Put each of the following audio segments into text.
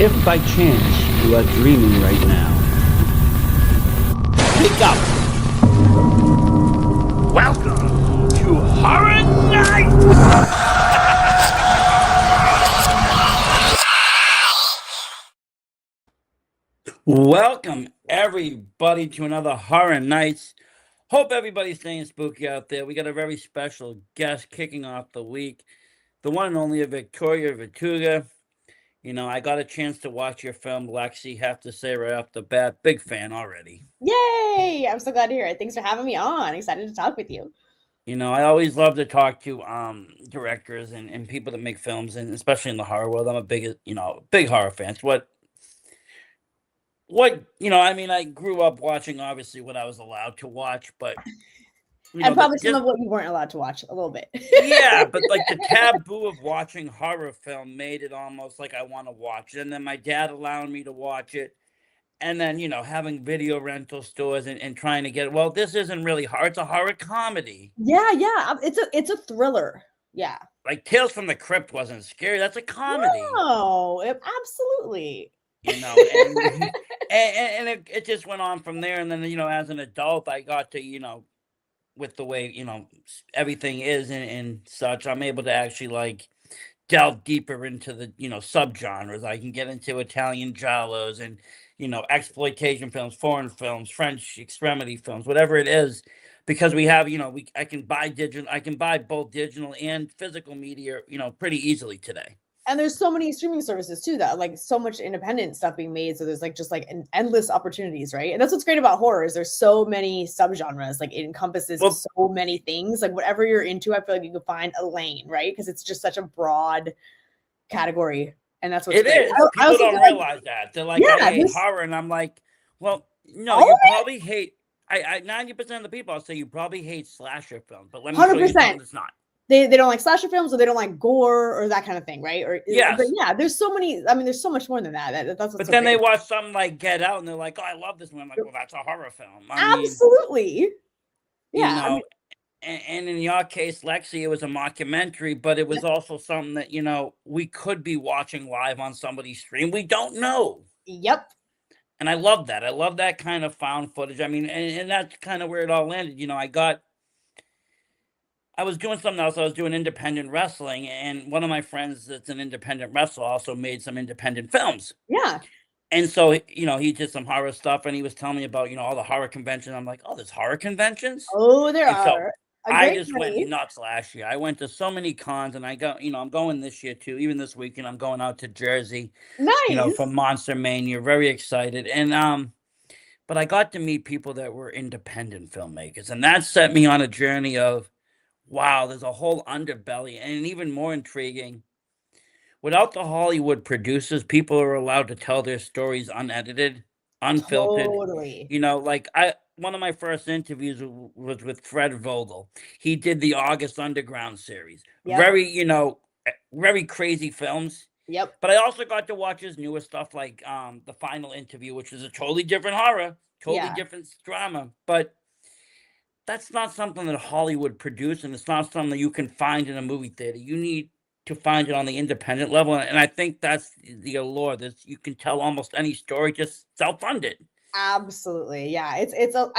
If by chance you are dreaming right now, wake up! Welcome to Horror Nights! Welcome, everybody, to another Horror Nights. Hope everybody's staying spooky out there. We got a very special guest kicking off the week, the one and only Victoria Vertuga. You know, I got a chance to watch your film, Lexi. Have to say right off the bat, big fan already. Yay! I'm so glad to hear it. Thanks for having me on. Excited to talk with you. You know, I always love to talk to directors and people that make films, and especially in the horror world. I'm a big horror fan. It's I mean, I grew up watching obviously what I was allowed to watch, but And probably some of what you weren't allowed to watch a little bit. yeah, but like the taboo of watching horror film made it almost like I want to watch it. And then my dad allowing me to watch it. And then, having video rental stores and trying to get it. Well, this isn't really horror, it's a horror comedy. Yeah. It's a thriller. Yeah. Like Tales from the Crypt wasn't scary. That's a comedy. No, absolutely. And it just went on from there. And then, as an adult, I got to, with the way, everything is and such, I'm able to actually like delve deeper into the, subgenres. I can get into Italian giallos and, exploitation films, foreign films, French extremity films, whatever it is, because we have, I can buy both digital and physical media, pretty easily today. And there's so many streaming services too that like so much independent stuff being made. So there's like just like endless opportunities, right? And that's what's great about horror is there's so many subgenres. Like it encompasses so many things. Like whatever you're into, I feel like you can find a lane, right? Because it's just such a broad category. And that's what's it great. is. People don't realize that. They're like, I hate horror, and I'm like, well, no, you probably hate. I 90% of the people I'll say you probably hate slasher films, but let me 100%. Show you something it's not. They don't like slasher films, or they don't like gore or that kind of thing, right? Or yes. But yeah, there's so many. I mean, there's so much more than that. That's what's but then they watch something like Get Out, and they're like, "Oh, I love this one." I'm like, "Well, that's a horror film." Absolutely. Yeah. And in your case, Lexi, it was a mockumentary, but it was also something that we could be watching live on somebody's stream. We don't know. Yep. And I love that. I love that kind of footage. I mean, and that's kind of where it all landed. I was doing something else. I was doing independent wrestling, and one of my friends that's an independent wrestler also made some independent films. Yeah. And so, he did some horror stuff, and he was telling me about, all the horror conventions. I'm like, oh, there's horror conventions? Oh, there are. So I just went nuts last year. I went to so many cons, and I got, I'm going this year too. Even this weekend, I'm going out to Jersey. Nice. For Monster Mania. Very excited. And, but I got to meet people that were independent filmmakers, and that set me on a journey of, wow, there's a whole underbelly, and even more intriguing. Without the Hollywood producers, people are allowed to tell their stories unedited, unfiltered. Totally. One of my first interviews was with Fred Vogel. He did the August Underground series. Yep. Very crazy films. Yep. But I also got to watch his newer stuff like The Final Interview, which is a totally different horror, totally different drama. But that's not something that Hollywood produced, and it's not something that you can find in a movie theater. You need to find it on the independent level, and I think that's the allure. You can tell almost any story, just self-funded. Absolutely. Yeah. I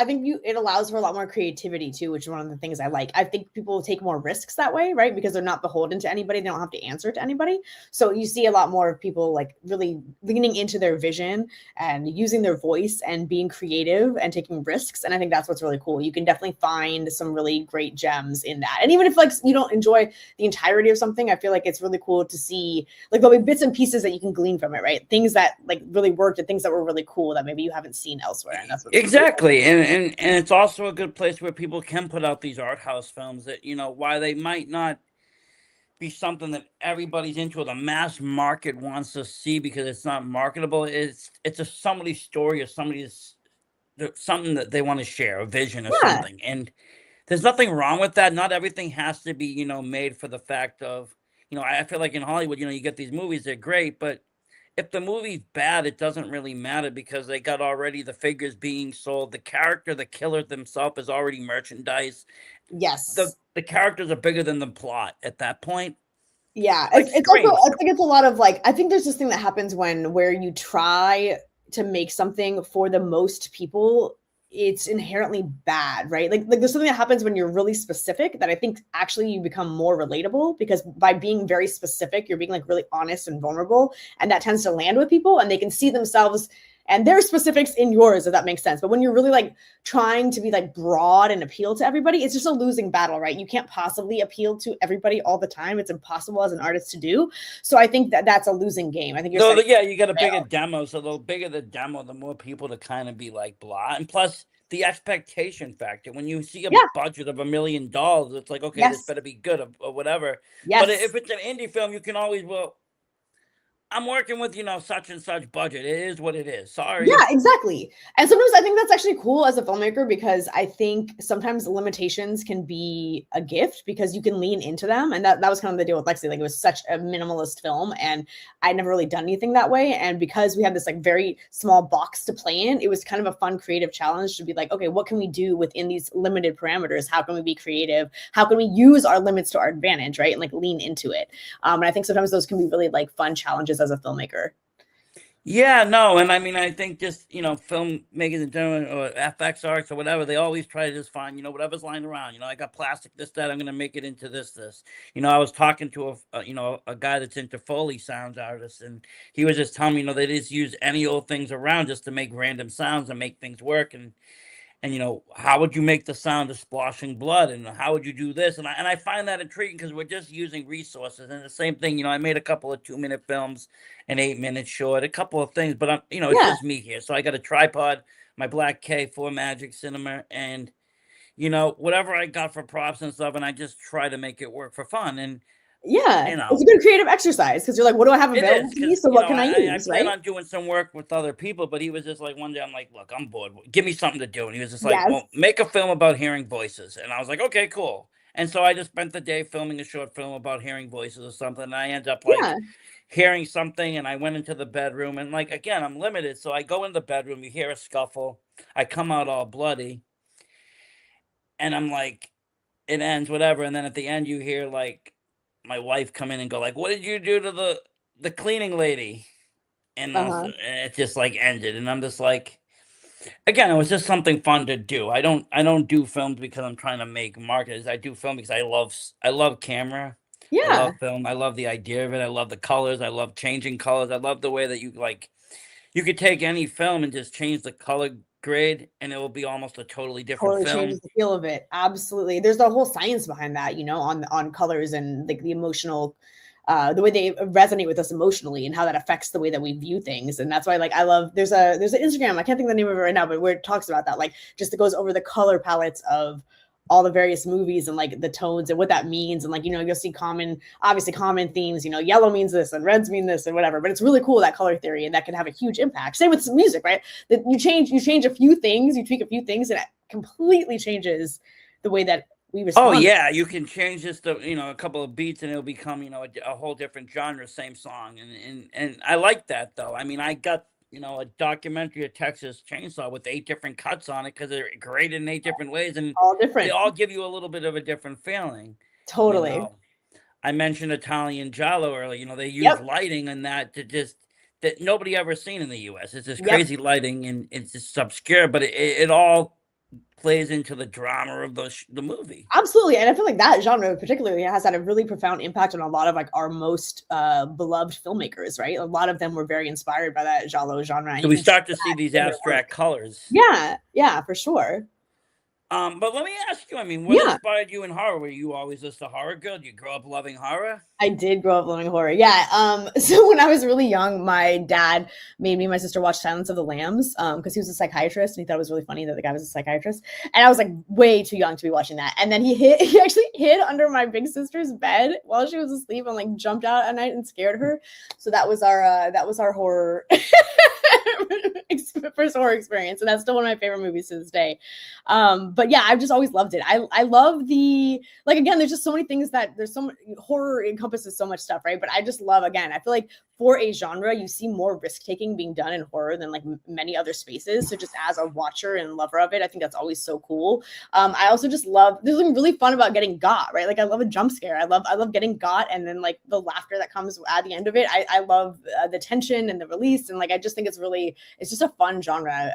think it allows for a lot more creativity too, which is one of the things I like. I think people take more risks that way, right? Because they're not beholden to anybody. They don't have to answer to anybody. So you see a lot more of people like really leaning into their vision and using their voice and being creative and taking risks. And I think that's what's really cool. You can definitely find some really great gems in that. And even if like you don't enjoy the entirety of something, I feel like it's really cool to see like there'll be bits and pieces that you can glean from it, right? Things that like really worked and things that were really cool that maybe you haven't seen elsewhere. And that's exactly. And it's also a good place where people can put out these art house films that, while they might not be something that everybody's into or the mass market wants to see because it's not marketable, it's somebody's story or something that they want to share, a vision or something. And there's nothing wrong with that. Not everything has to be, made for the fact of, I feel like in Hollywood, you get these movies, they're great, but if the movie's bad, it doesn't really matter because they got already the figures being sold. The character, the killer themselves is already merchandise. Yes. The characters are bigger than the plot at that point. Yeah, Like it's also, Scream. I think it's a lot of like, I think there's this thing that happens where you try to make something for the most people, it's inherently bad, right? Like there's something that happens when you're really specific that I think actually you become more relatable, because by being very specific, you're being like really honest and vulnerable, and that tends to land with people and they can see themselves and their specifics in yours, if that makes sense. But when you're really like trying to be like broad and appeal to everybody, it's just a losing battle, right? You can't possibly appeal to everybody all the time. It's impossible as an artist to do. So I think that that's a losing game. I think you're No, setting. yeah, you got a bigger demo, so the bigger the demo, the more people to kind of be like blah. And plus the expectation factor. When you see a Yeah. budget of $1 million, it's like, okay, this Yes. better be good, or whatever. But Yes. if it's an indie film, you can always, well, I'm working with, such and such budget. It is what it is. Yeah, Sorry. exactly. And sometimes I think that's actually cool as a filmmaker, because I think sometimes limitations can be a gift because you can lean into them. And that was kind of the deal with Lexi. Like, it was such a minimalist film and I'd never really done anything that way. And because we had this like very small box to play in, it was kind of a fun creative challenge to be like, okay, what can we do within these limited parameters? How can we be creative? How can we use our limits to our advantage, right? And like lean into it. And I think sometimes those can be really like fun challenges as a filmmaker. Yeah, no, and I mean, I think just, filmmakers in general, or FX arts or whatever, they always try to just find, whatever's lying around. I got plastic, this, that, I'm gonna make it into this. I was talking to a guy that's into Foley sounds artist, and he was just telling me, they just use any old things around just to make random sounds and make things work. And how would you make the sound of splashing blood, and how would you do this? And I find that intriguing, because we're just using resources. And the same thing, I made a couple of 2-minute films, an 8-minute short, a couple of things, but I'm it's Yeah. just me here. So I got a tripod, my Black K for Magic Cinema, and whatever I got for props and stuff, and I just try to make it work for fun. And Yeah, you it's a know good creative exercise because you're like, what do I have it available is, to me? because So what can I I use, plan right? on doing some work with other people, but he was just like, one day I'm like, look, I'm bored. Give me something to do. And he was just like, Yes. well, make a film about hearing voices. And I was like, okay, cool. And so I just spent the day filming a short film about hearing voices or something. And I end up like Yeah. hearing something, and I went into the bedroom, and like, again, I'm limited. So I go in the bedroom, you hear a scuffle. I come out all bloody, and I'm like, it ends, whatever. And then at the end, you hear like my wife come in and go like, what did you do to the cleaning lady? And Uh-huh. it just like ended, and I'm just like, again, it was just something fun to do. I don't do films because I'm trying to make markets. I do film because I love camera. I Yeah. love film. I love the idea of it. I love the colors. I love changing colors. I love the way that you could take any film and just change the color grade, and it will be almost a totally different Totally changes film. the feel of it. Absolutely. There's the whole science behind that, on colors and like the emotional the way they resonate with us emotionally and how that affects the way that we view things. And that's why like I love there's an Instagram, I can't think of the name of it right now, but where it talks about that, like just it goes over the color palettes of all the various movies and like the tones and what that means. And like, you'll see obviously common themes, yellow means this and reds mean this and whatever, but it's really cool, that color theory, and that can have a huge impact. Same with music, right? That you change a few things, you tweak a few things, and it completely changes the way that we Oh respond. yeah, you can change just a couple of beats, and it'll become a whole different genre, same song. And I like that, though. I mean, I got a documentary of Texas Chainsaw with 8 different cuts on it, because they're graded in 8 different ways, and All they different. all give you a little bit of a different feeling. You Totally. know, I mentioned Italian Giallo earlier. They use Yep. lighting in that to just that nobody ever seen in the U.S. It's this Yep. crazy lighting, and it's just obscure, but it all plays into the drama of the movie. Absolutely. And I feel like that genre particularly has had a really profound impact on a lot of like our most beloved filmmakers, right? A lot of them were very inspired by that genre. And So you we can see start to see that these in their work. abstract colors. Yeah. Yeah, for sure. But let me ask you, I mean, what Yeah. inspired you in horror? Were you always just a horror girl? Did you grow up loving horror? I did grow up loving horror. Yeah. So when I was really young, my dad made me and my sister watch Silence of the Lambs because he was a psychiatrist and he thought it was really funny that the guy was a psychiatrist. And I was like way too young to be watching that. And then he actually hid under my big sister's bed while she was asleep and like jumped out at night and scared her. So that was our horror first horror experience, and that's still one of my favorite movies to this day. But yeah, I've just always loved it. I love the, like, again, there's just so many things that there's so much horror encompasses so much stuff, right? But I just love, again, I feel like for a genre, you see more risk taking being done in horror than like many other spaces. So just as a watcher and lover of it, I think that's always so cool. I also just love, there's something really fun about getting got, right? Like I love a jump scare. I love getting got, and then like the laughter that comes at the end of it. I love the tension and the release, and like I just think it's just a fun genre.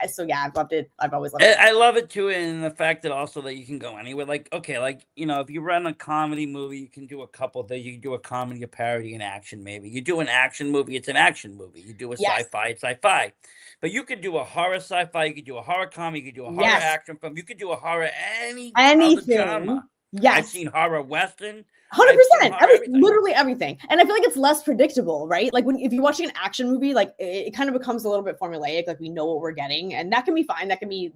So yeah, I've loved it. I've always loved it. I love it too, and the fact that also that you can go anywhere. Like, okay, like, you know, if you run a comedy movie, you can do a couple things. You can do a comedy, a parody, an action. Maybe you do an action movie, it's an action movie. You do a Yes. sci-fi, it's sci-fi. But you could do a horror sci-fi. You could do a horror comedy. You could do a horror Yes. action film. You could do a horror other Anything. genre. Yes. I've seen horror western. 100%. Literally everything. And I feel like it's less predictable, right? Like if you're watching an action movie, like it kind of becomes a little bit formulaic. Like we know what we're getting, and that can be fine. That can be,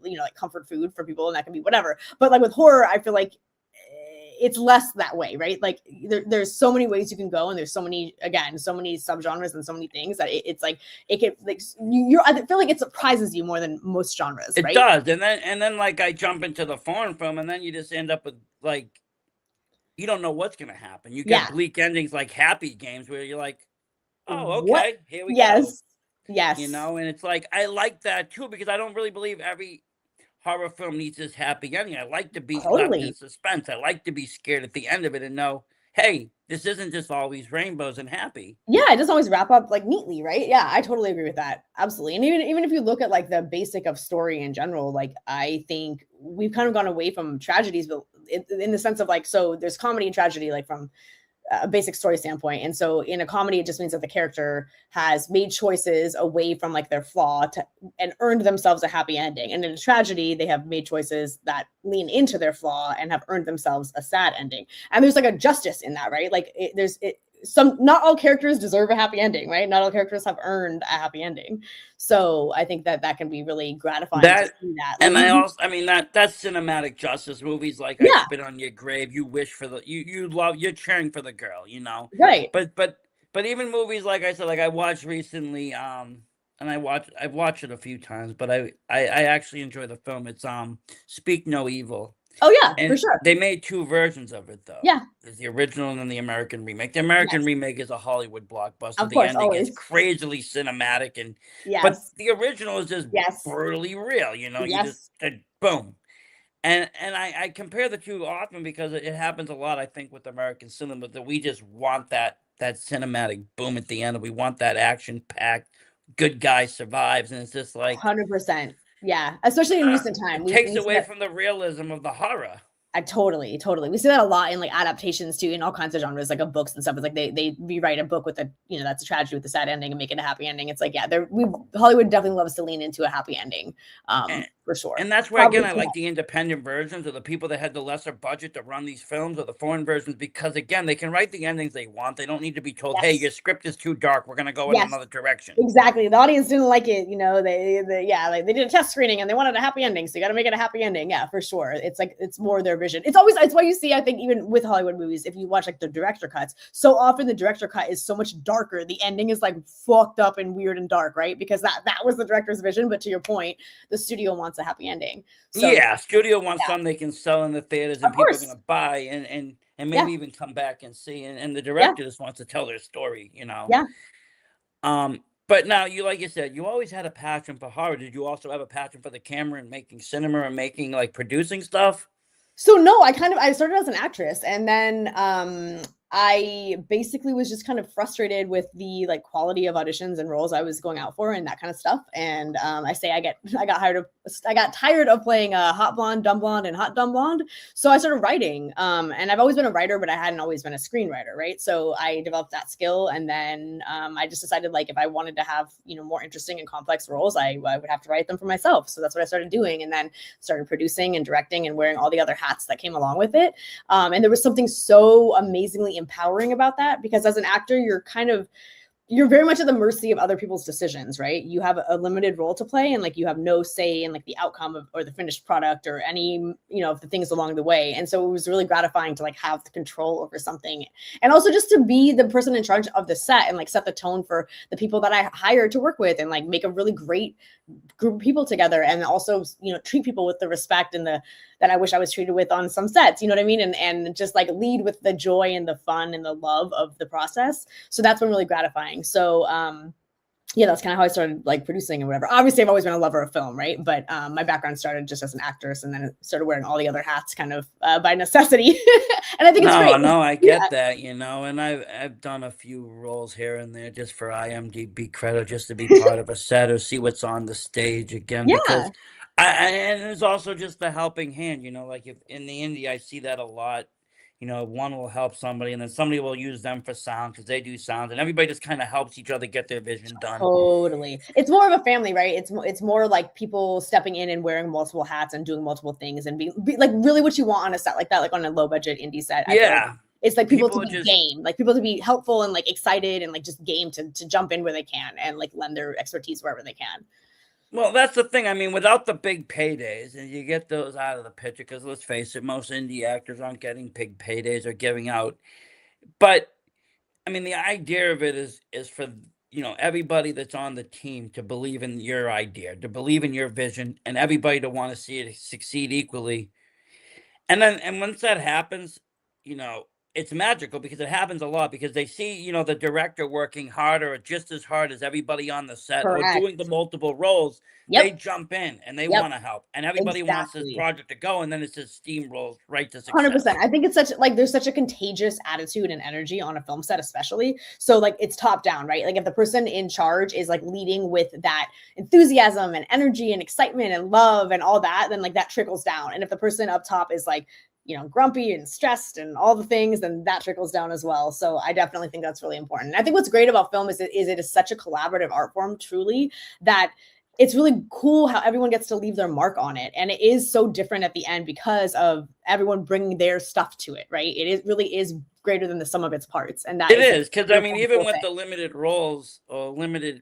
you know, like comfort food for people, and that can be whatever. But like with horror, I feel like it's less that way, right? Like there's so many ways you can go, and there's so many subgenres and so many things that it's like it can like I feel like it surprises you more than most genres. It right? does, and then like I jump into the foreign film, and then you just end up with like, you don't know what's going to happen. You get bleak endings like Happy Games where you're like, oh, okay, here we go. Yes. You know, and it's like, I like that too, because I don't really believe every horror film needs this happy ending. I like to be left in suspense. I like to be scared at the end of it and know, hey, this isn't just always rainbows and happy. Yeah, it doesn't always wrap up like neatly, right? Yeah, I totally agree with that. Absolutely. And even if you look at like the basic of story in general, like I think we've kind of gone away from tragedies, but in the sense of like, so there's comedy and tragedy, like from a basic story standpoint. And so in a comedy, it just means that the character has made choices away from like their flaw and earned themselves a happy ending. And in a tragedy, they have made choices that lean into their flaw and have earned themselves a sad ending. And there's like a justice in that, right? Like not all characters deserve a happy ending, right? Not all characters have earned a happy ending. So I think that can be really gratifying to see that. And I mean, that's cinematic justice movies. Like I Spit on Your Grave. You wish for you're cheering for the girl, you know? Right. But even movies, like I said, like I watched recently, and I've watched it a few times, but I actually enjoy the film. It's Speak No Evil. Oh yeah, and for sure. They made two versions of it though. Yeah. There's the original and then the American remake. The American remake is a Hollywood blockbuster. Of course, the ending is crazily cinematic, and but the original is just brutally real, you know, you just boom. And I compare the two often because it happens a lot, I think, with American cinema, that we just want that cinematic boom at the end, and we want that action-packed good guy survives, and it's just like 100%. Yeah, especially in recent time. It takes away from the realism of the horror. Totally. We see that a lot in like adaptations too, in all kinds of genres, like of books and stuff. It's like they rewrite a book with a, you know, that's a tragedy with a sad ending and make it a happy ending. It's like, yeah, Hollywood definitely loves to lean into a happy ending, for sure. And that's where again I like the independent versions, or the people that had the lesser budget to run these films, or the foreign versions, because again they can write the endings they want. They don't need to be told, hey, your script is too dark, we're gonna go in another direction. Exactly. The audience didn't like it, you know. They like they did a test screening and they wanted a happy ending, so you got to make it a happy ending. Yeah, for sure. It's like it's more their vision. It's why you see, I think, even with Hollywood movies, if you watch like the director cuts, so often the director cut is so much darker. The ending is like fucked up and weird and dark, right? Because that was the director's vision. But to your point, the studio wants a happy ending. So, studio wants something they can sell in the theaters and people are going to buy and maybe even come back and see. And the director just wants to tell their story, you know. Yeah. But now, like you said, you always had a passion for horror. Did you also have a passion for the camera and making cinema and making like producing stuff? So no, I started as an actress, and then I basically was just kind of frustrated with the like quality of auditions and roles I was going out for and that kind of stuff. And I got tired of playing a hot blonde, dumb blonde, and hot dumb blonde. So I started writing. And I've always been a writer, but I hadn't always been a screenwriter, right? So I developed that skill, and then I just decided like if I wanted to have, you know, more interesting and complex roles, I would have to write them for myself. So that's what I started doing, and then started producing and directing and wearing all the other hats that came along with it. And there was something so amazingly empowering about that, because as an actor, you're kind of you're very much at the mercy of other people's decisions, right? You have a limited role to play, and like you have no say in like the outcome of or the finished product or any, you know, of the things along the way. And so it was really gratifying to like have the control over something, and also just to be the person in charge of the set and like set the tone for the people that I hired to work with, and like make a really great group of people together, and also, you know, treat people with the respect and the that I wish I was treated with on some sets, you know what I mean? And just like lead with the joy and the fun and the love of the process. So that's been really gratifying. So yeah, that's kind of how I started like producing and whatever. Obviously, I've always been a lover of film, right? But my background started just as an actress, and then it started wearing all the other hats kind of by necessity. And I think it's great. No, I Yeah, get that, you know, and I've done a few roles here and there just for IMDb credit, just to be part of a set or see what's on the stage again. yeah, Because and there's also just the helping hand, you know, like if in the indie I see that a lot. You know, one will help somebody, and then somebody will use them for sound because they do sound, and everybody just kind of helps each other get their vision done. totally. It's more of a family, right? It's more like people stepping in and wearing multiple hats and doing multiple things and be like really what you want on a set like that, like on a low budget indie set. I feel like Yeah, it's like people to people are be just game, like people to be helpful and like excited and like just game to jump in where they can and like lend their expertise wherever they can. well, that's the thing. I mean, without the big paydays, and you get those out of the picture, because let's face it, most indie actors aren't getting big paydays or giving out. But I mean, the idea of it is for you know everybody that's on the team to believe in your idea, to believe in your vision, and everybody to want to see it succeed equally. And once that happens, you know, it's magical because it happens a lot because they see, you know, the director working harder or just as hard as everybody on the set or doing the Correct. multiple roles. They Yep. jump in and they Yep. want to help. And everybody wants this Exactly. project to go, and then it's just steamrolls right to 100%. success. I think it's such like there's such a contagious attitude and energy on a film set, especially. So like it's top down, right? Like if the person in charge is like leading with that enthusiasm and energy and excitement and love and all that, then like that trickles down. And if the person up top is like, you know, grumpy and stressed and all the things, then that trickles down as well. So I definitely think that's really important. I think what's great about film is it is such a collaborative art form, truly, that it's really cool how everyone gets to leave their mark on it, and it is so different at the end because of everyone bringing their stuff to it, right? It is really is greater than the sum of its parts, and that It is a is because I mean, beautiful and even cool with thing. the limited roles or limited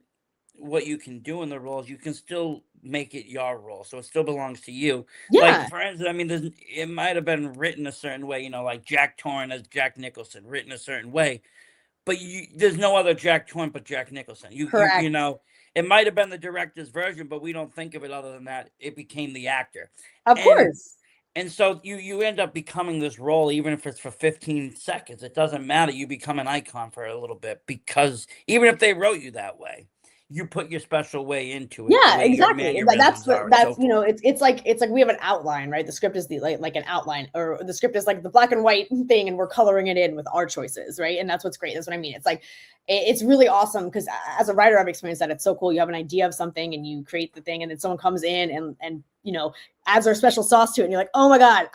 what you can do in the roles, you can still make it your role, so it still belongs to you. Like Yeah, for instance, I mean, it might have been written a certain way, you know, like Jack Torrance as Jack Nicholson, written a certain way. But there's no other Jack Torrance but Jack Nicholson. You correct. know, it might have been the director's version, but we don't think of it other than that. It became the actor, Of and course. so you end up becoming this role, even if it's for 15 seconds. It doesn't matter. You become an icon for a little bit because even if they wrote you that way, you put your special way into it, the Yeah, way your exactly. That's mannerisms the are, and so that's, you know, forth. it's like we have an outline, right? The script is the like an outline, or the script is like the black and white thing, and we're coloring it in with our choices, right? And that's what's great. That's what I mean. It's like it's really awesome because as a writer, I've experienced that. It's so cool. You have an idea of something and you create the thing, and then someone comes in and you know adds their special sauce to it, and you're like, oh my god,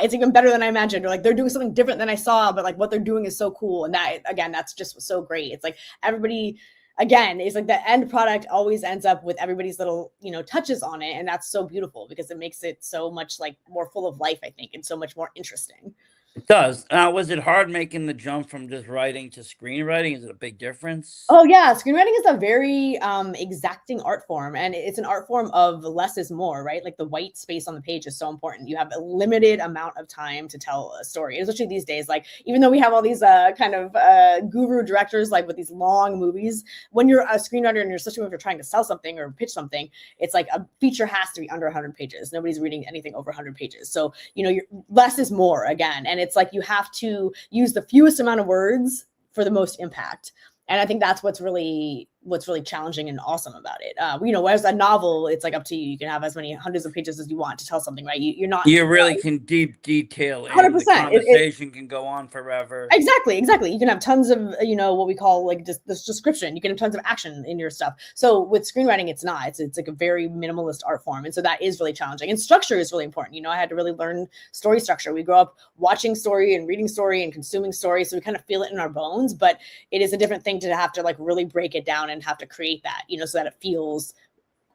it's even better than I imagined, or like they're doing something different than I saw, but like what they're doing is so cool, and that again, that's just so great. It's like everybody again is like the end product always ends up with everybody's little, you know, touches on it, and that's so beautiful because it makes it so much like more full of life, I think, and so much more interesting. It does. Now, was it hard making the jump from just writing to screenwriting? Is it a big difference? Oh yeah, screenwriting is a very exacting art form, and it's an art form of less is more, right? Like the white space on the page is so important. You have a limited amount of time to tell a story, especially these days. Like even though we have all these kind of guru directors, like with these long movies, when you're a screenwriter and you're especially if you're trying to sell something or pitch something, it's like a feature has to be under 100 pages. Nobody's reading anything over 100 pages, so you know, less is more again, and it's like you have to use the fewest amount of words for the most impact. And I think that's what's really challenging and awesome about it. You know, whereas a novel, it's like up to you. You can have as many hundreds of pages as you want to tell something, right? You're not You really can deep detail in. The 100%. It conversation can go on forever. exactly. You can have tons of, you know, what we call like just this description. You can have tons of action in your stuff. So with screenwriting, it's not. It's like a very minimalist art form, and so that is really challenging. And structure is really important. You know, I had to really learn story structure. We grow up watching story and reading story and consuming story, so we kind of feel it in our bones. But it is a different thing to have to like really break it down and have to create that, you know, so that it feels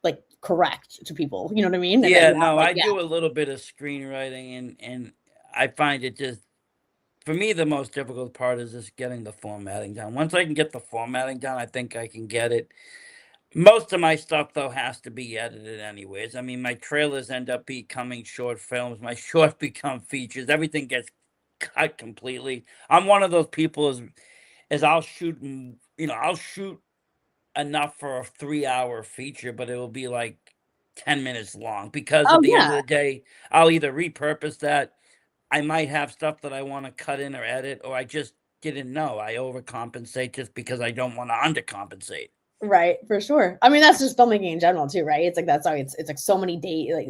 like correct to people. You know what I mean? And that Yeah, you have no, like I do a little bit of screenwriting, and I find it just for me, the most difficult part is just getting the formatting down. Once I can get the formatting down, I think I can get it. Most of my stuff, though, has to be edited anyways. I mean, my trailers end up becoming short films. My shorts become features. Everything gets cut completely. I'm one of those people as I'll shoot, I'll shoot enough for a 3-hour feature, but it will be like 10 minutes long because Oh at the end of yeah. the day, I'll either repurpose that. I might have stuff that I want to cut in or edit, or I just didn't know. I overcompensate just because I don't want to undercompensate. Right, for sure. I mean, that's just filmmaking in general too, right? It's like that's how it's like so many days, like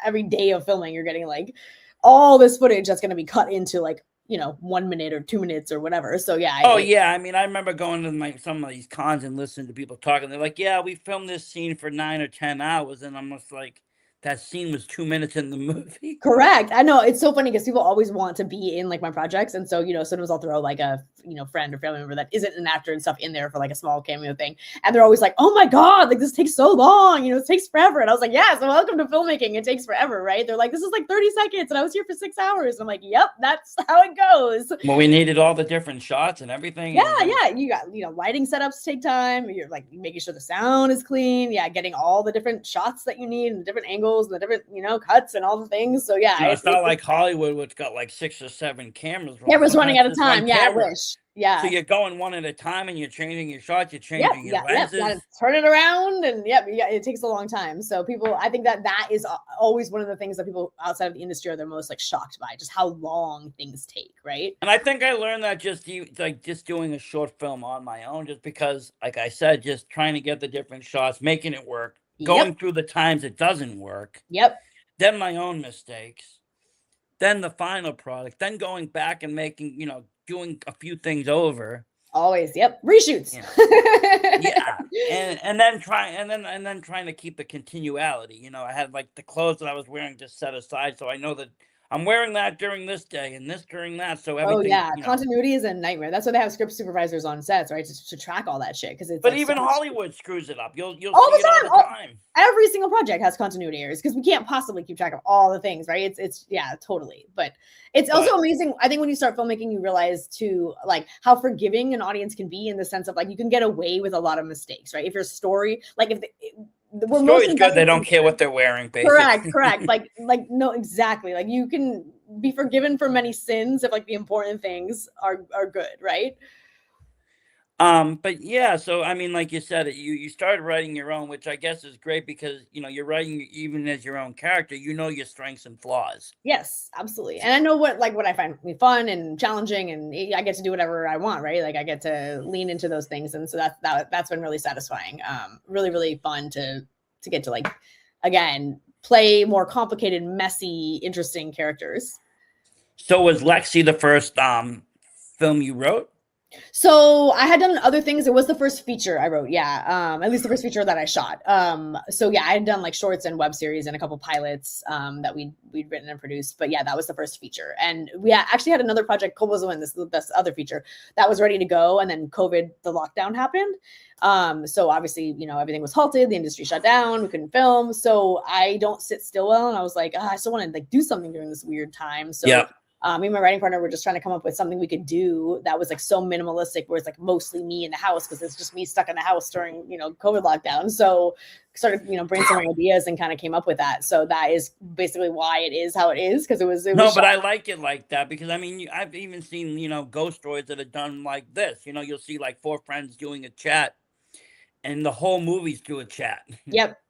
every day of filming, you're getting like all this footage that's going to be cut into like 1 minute or 2 minutes or whatever. So yeah, Oh yeah, I mean, I remember going to some of these cons and listening to people talking. They're like, "Yeah, we filmed this scene for 9 or 10 hours," and I'm just like, "That scene was 2 minutes in the movie." correct. I know it's so funny because people always want to be in like my projects, and so sometimes I'll throw like a friend or family member that isn't an actor and stuff in there for like a small cameo thing, and they're always like, "Oh my god, like this takes so long, it takes forever." And I was like, "Yeah, so welcome to filmmaking. It takes forever, right?" They're like, "This is like 30 seconds, and I was here for 6 hours." And I'm like, "Yep, that's how it goes." Well, we needed all the different shots and everything. Yeah, And yeah. You got, lighting setups take time. You're like making sure the sound is clean. Yeah, getting all the different shots that you need and the different angles and the different, cuts and all the things. So yeah, it's not like Hollywood, which got like 6 or 7 cameras rolling. camera's running Sometimes out of just one time. Yeah, I camera. wish. So Yeah. you're going one at a time, and you're changing your shots. You're Yep. changing your Yeah. Yep. Got to lenses. turn it around, and yep. Yeah, it takes a long time. So people, I think that is always one of the things that people outside of the industry are the most like shocked by, just how long things take. Right. And I think I learned that just doing a short film on my own, just because, like I said, just trying to get the different shots, making it work, Yep. going through the times it doesn't work, Yep. then my own mistakes, then the final product, then going back and doing a few things over. Always. Yep. Reshoots. Yeah. And then trying to keep the continuality. I had like the clothes that I was wearing just set aside, so I know that I'm wearing that during this day and this during that. So Oh everything, yeah, continuity is a nightmare. That's why they have script supervisors on sets, right? To track all that shit because it's but like so even much Hollywood screws it up. You'll all see the it all time. the time. Every single project has continuity errors because we can't possibly keep track of all the things, right? It's yeah, totally. But it's also amazing. I think when you start filmmaking, you realize too, like how forgiving an audience can be in the sense of like you can get away with a lot of mistakes, right? If your story, like if we're most Story's good. invested They in don't care what they're wearing, correct, basically. correct. Like no, exactly. Like you can be forgiven for many sins if like the important things are good, right? But yeah, so I mean, like you said, you started writing your own, which I guess is great because you're writing even as your own character. You know your strengths and flaws. Yes, absolutely. And I know what I find fun and challenging, and I get to do whatever I want, right? Like I get to lean into those things, and so that's been really satisfying. Really, really fun to get to like again play more complicated, messy, interesting characters. So was Lexi the first film you wrote? So I had done other things. It was the first feature I wrote. Yeah. At least the first feature that I shot. So yeah, I had done like shorts and web series and a couple pilots that we'd written and produced. But yeah, that was the first feature. And we actually had another project, Cole was in this other feature that was ready to go. And then COVID, the lockdown happened. So obviously, everything was halted, the industry shut down, we couldn't film. So I don't sit still well. And I was like, I still want to like do something during this weird time. So yeah. Me and my writing partner were just trying to come up with something we could do that was like so minimalistic, where it's like mostly me in the house because it's just me stuck in the house during COVID lockdown. So started brainstorming ideas and kind of came up with that. So that is basically why it is how it is, because it was no, but I like it like that because I mean I've even seen ghost stories that are done like this. You'll see like 4 friends doing a chat, and the whole movie's through a chat. Yep.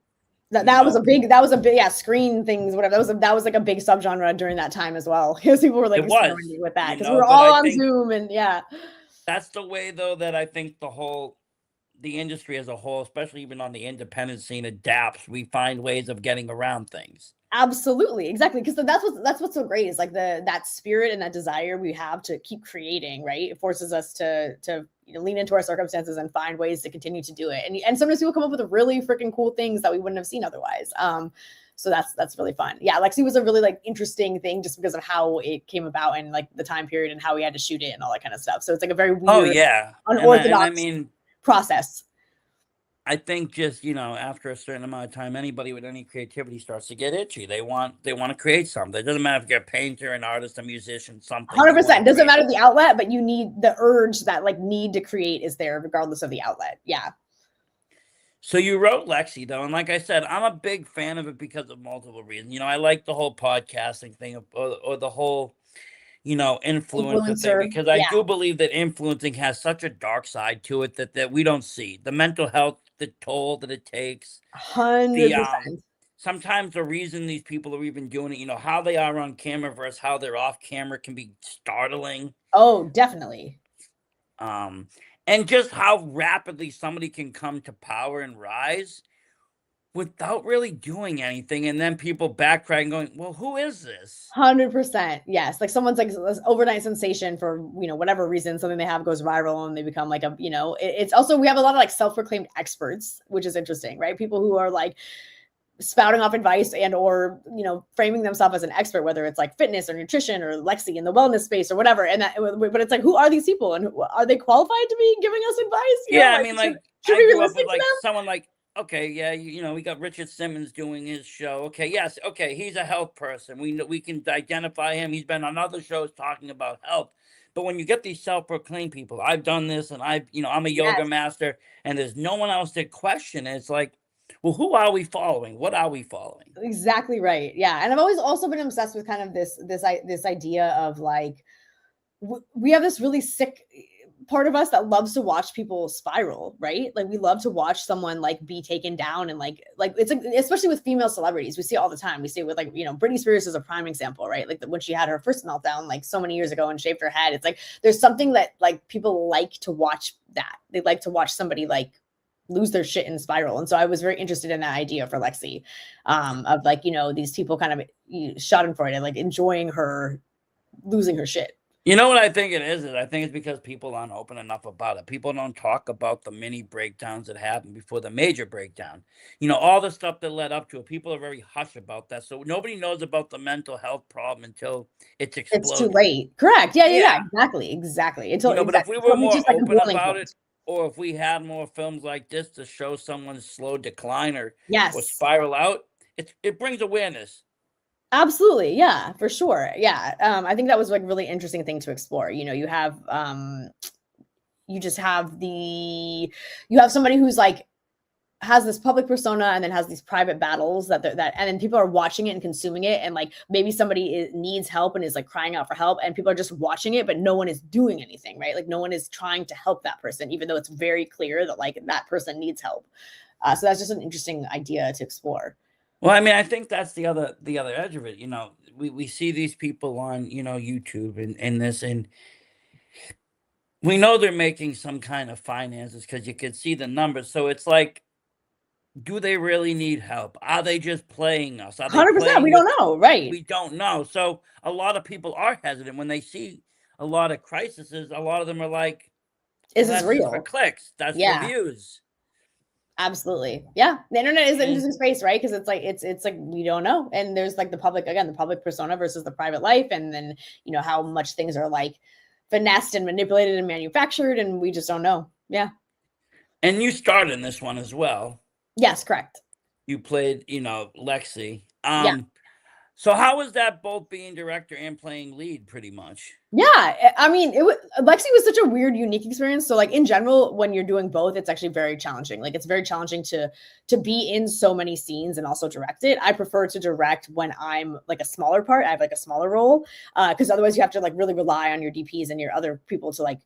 That was a big yeah, screen things, whatever. That was like a big subgenre during that time as well, because people were like experimenting with that because we were all on Zoom. And yeah, that's the way though that I think the industry as a whole, especially even on the independent scene, adapts. We find ways of getting around things. Absolutely, exactly, because that's what's so great is like that spirit and that desire we have to keep creating, right? It forces us to lean into our circumstances and find ways to continue to do it, and sometimes people come up with really freaking cool things that we wouldn't have seen otherwise. So that's really fun. Yeah, Lexi was a really like interesting thing just because of how it came about and like the time period and how we had to shoot it and all that kind of stuff. So it's like a very weird, unorthodox process. I think just, after a certain amount of time, anybody with any creativity starts to get itchy. They want to create something. It doesn't matter if you're a painter, an artist, a musician, something. You want to 100%. Doesn't create. matter the outlet, but you need the urge, that like need to create is there regardless of the outlet. Yeah. So you wrote Lexi though, and like I said, I'm a big fan of it because of multiple reasons. I like the whole podcasting thing, or the whole, influencer thing, Influencer. because I Yeah. do believe that influencing has such a dark side to it that we don't see. The mental health, the toll that it takes, the 100%. sometimes the reason these people are even doing it, how they are on camera versus how they're off camera can be startling. Oh, definitely. Um, and just how rapidly somebody can come to power and rise without really doing anything, and then people backtrack going, "Well, who is this?" 100%. Yes. Like someone's like this overnight sensation for, whatever reason, something they have goes viral and they become like it's also, we have a lot of like self-proclaimed experts, which is interesting, right? People who are like spouting off advice and or framing themselves as an expert, whether it's like fitness or nutrition or Lexi in the wellness space or whatever. And but it's like, who are these people and are they qualified to be giving us advice? Yeah, I mean, should I we be grew up listening with to them? someone like, okay, yeah, we got Richard Simmons doing his show. Okay, yes, okay, he's a health person. We know, we can identify him. He's been on other shows talking about health. But when you get these self-proclaimed people, I've done this, and I'm a yoga Yes. master, and there's no one else to question it. It's like, well, who are we following? What are we following? Exactly right. Yeah. And I've always also been obsessed with kind of this idea of like, we have this really sick part of us that loves to watch people spiral, right? Like we love to watch someone like be taken down and like it's like, especially with female celebrities, we see it all the time. We see it with like, Britney Spears is a prime example, right? Like when she had her first meltdown like so many years ago and shaved her head, it's like there's something that like people like to watch, that they like to watch somebody like lose their shit and spiral. And so I was very interested in that idea for Lexi, of like, these people kind of schadenfreude, like enjoying her losing her shit. You know what I think it is? I think it's because people aren't open enough about it. People don't talk about the mini breakdowns that happen before the major breakdown. All the stuff that led up to it. People are very hush about that. So nobody knows about the mental health problem until it's It's too exploded. late. Correct. Yeah. Yeah. Exactly. Until But if exactly. we So were it more reaches like a open boiling about point. it, or if we had more films like this to show someone's slow decline or Yes. spiral out, it brings awareness. Absolutely. Yeah, for sure. Yeah. I think that was like really interesting thing to explore. You have you just have you have somebody who's like has this public persona and then has these private battles that and then people are watching it and consuming it, and like maybe somebody needs help and is like crying out for help, and people are just watching it but no one is doing anything, right? Like no one is trying to help that person even though it's very clear that like that person needs help. So that's just an interesting idea to explore. Well, I mean, I think that's the other edge of it. We see these people on, YouTube and this, and we know they're making some kind of finances because you can see the numbers. So it's like, do they really need help? Are they just playing us? Are they 100%. We playing don't with? know. Right. We don't know. So a lot of people are hesitant when they see a lot of crises. A lot of them are like, Is well, this that's just for real? clicks. That's for Yeah. views. Absolutely. Yeah. The internet is an And interesting space, right? Because it's like we don't know. And there's like the public persona versus the private life. And then, how much things are like finessed and manipulated and manufactured, and we just don't know. Yeah. you starred in this one as well. Yes, correct. You played, Lexi. Yeah. So how was that, both being director and playing lead pretty much? Yeah, I mean, Lexi was such a weird, unique experience. So, like in general, when you're doing both, it's actually very challenging. Like, it's very challenging to be in so many scenes and also direct it. I prefer to direct when I'm like a smaller part. I have like a smaller role, because otherwise you have to like really rely on your DPs and your other people to like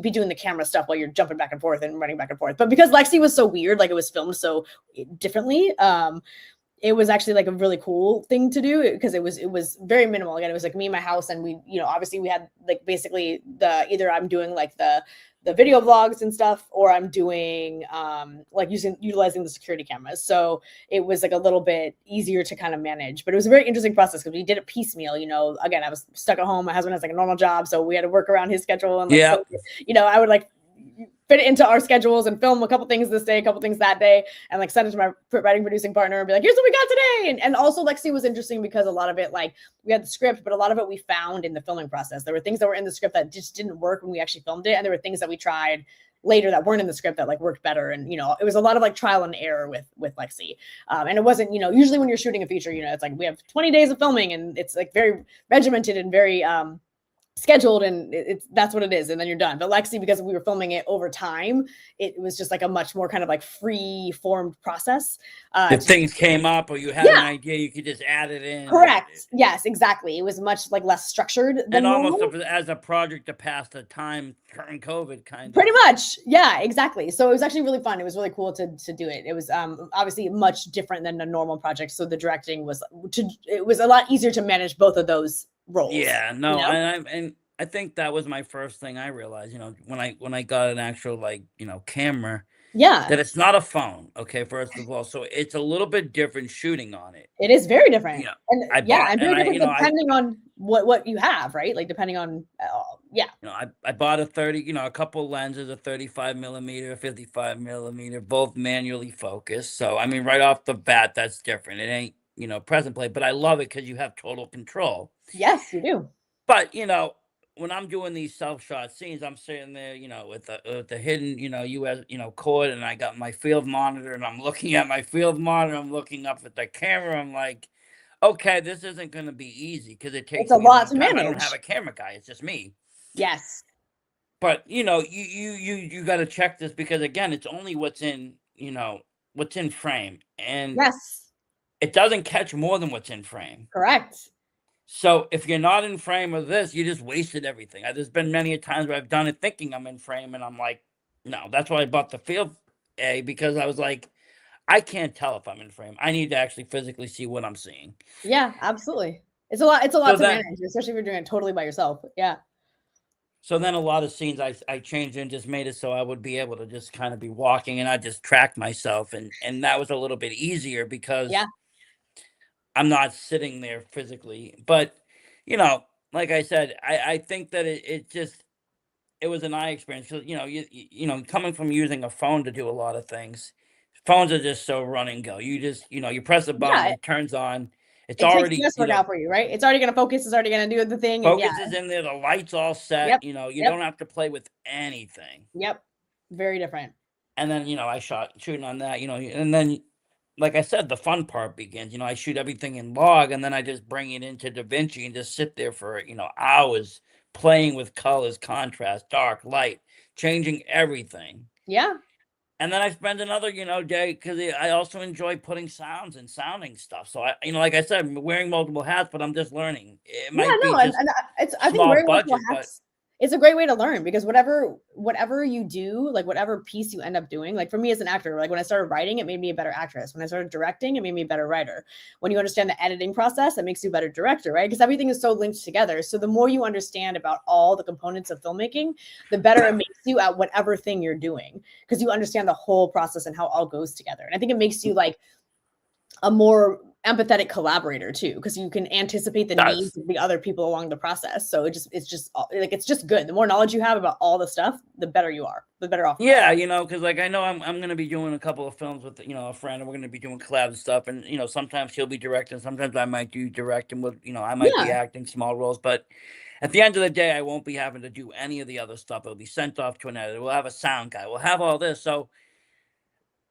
be doing the camera stuff while you're jumping back and forth and running back and forth. But because Lexi was so weird, like it was filmed so differently, it was actually like a really cool thing to do because it was very minimal. Again, it was like me and my house, and we, obviously we had like basically either I'm doing like the video vlogs and stuff, or I'm doing like utilizing the security cameras. So it was like a little bit easier to kind of manage, but it was a very interesting process because we did it piecemeal. Again, I was stuck at home. My husband has like a normal job, so we had to work around his schedule, and like, yeah. so, I would like fit it into our schedules and film a couple things this day, a couple things that day, and like send it to my writing producing partner and be like, here's what we got today. And also Lexi was interesting because a lot of it, like we had the script, but a lot of it we found in the filming process. There were things that were in the script that just didn't work when we actually filmed it. And there were things that we tried later that weren't in the script that like worked better. And it was a lot of like trial and error with Lexi. And it wasn't, usually when you're shooting a feature, it's like we have 20 days of filming and it's like very regimented and very scheduled, and that's what it is, and then you're done. But Lexi, because we were filming it over time, it was just like a much more kind of like free formed process. If things came up or you had an idea, you could just add it in. Correct. Yes, exactly. It was much like less structured than and almost normal. as a project to pass the time during COVID, kind of. Pretty much, yeah, exactly. So it was actually really fun. It was really cool to do it. It was obviously much different than a normal project. So the directing was it was a lot easier to manage both of those roles. Yeah, no, and I think that was my first thing I realized, when I got an actual like, camera, yeah, that it's not a phone. Okay, first of all, so it's a little bit different shooting on it. It is very different. Yeah, and very different depending on what you have, right? Like depending on I bought a 30, a couple lenses, a 35 millimeter, a 55 millimeter, both manually focused. So I mean, right off the bat, that's different. It ain't present play, but I love it because you have total control. Yes, you do. But when I'm doing these self-shot scenes, I'm sitting there, with the hidden, US, cord, and I got my field monitor, and I'm looking at my field monitor. I'm looking up at the camera. I'm like, okay, this isn't going to be easy because it takes a me a long lot to time. I manage. don't have a camera guy. It's just me. Yes. But you got to check this because again, it's only what's in frame, and yes, it doesn't catch more than what's in frame. Correct. So if you're not in frame of this, you just wasted everything. There's been many a times where I've done it thinking I'm in frame, and I'm like, no. That's why I bought the Field A, because I was like, I can't tell if I'm in frame. I need to actually physically see what I'm seeing. Yeah, absolutely. It's a lot to manage, especially if you're doing it totally by yourself. Yeah. So then a lot of scenes I changed and just made it so I would be able to just kind of be walking, and I just track myself, and that was a little bit easier because I'm not sitting there physically. But like I said, I think that it was an eye experience. So coming from using a phone to do a lot of things, phones are just so run and go. You just you press a button, it turns on. It's already takes guesswork out for you, right? It's already going to focus. It's already going to do the thing. Focus is in there. The lights all set. You don't have to play with anything. Yep. Very different. And then I shooting on that. And then, like I said, the fun part begins. I shoot everything in log, and then I just bring it into DaVinci and just sit there for hours playing with colors, contrast, dark, light, changing everything. Yeah. And then I spend another, day because I also enjoy putting sounds and sounding stuff. So I, like I said, I'm wearing multiple hats, but I'm just learning. It might be just I think wearing multiple hats, it's a great way to learn, because whatever you do, like whatever piece you end up doing, like for me as an actor, like when I started writing, it made me a better actress. When I started directing, it made me a better writer. When you understand the editing process, it makes you a better director, right? Because everything is so linked together. So the more you understand about all the components of filmmaking, the better it makes you at whatever thing you're doing, because you understand the whole process and how it all goes together. And I think it makes you like a more empathetic collaborator too, because you can anticipate the needs of the other people along the process. So it's just good. The more knowledge you have about all the stuff, the better you are, the better off. Yeah, because like I know I'm going to be doing a couple of films with a friend, and we're going to be doing collabs and stuff. And sometimes he'll be directing, sometimes I might do directing with I might be acting small roles, but at the end of the day, I won't be having to do any of the other stuff. It'll be sent off to an editor. We'll have a sound guy. We'll have all this. So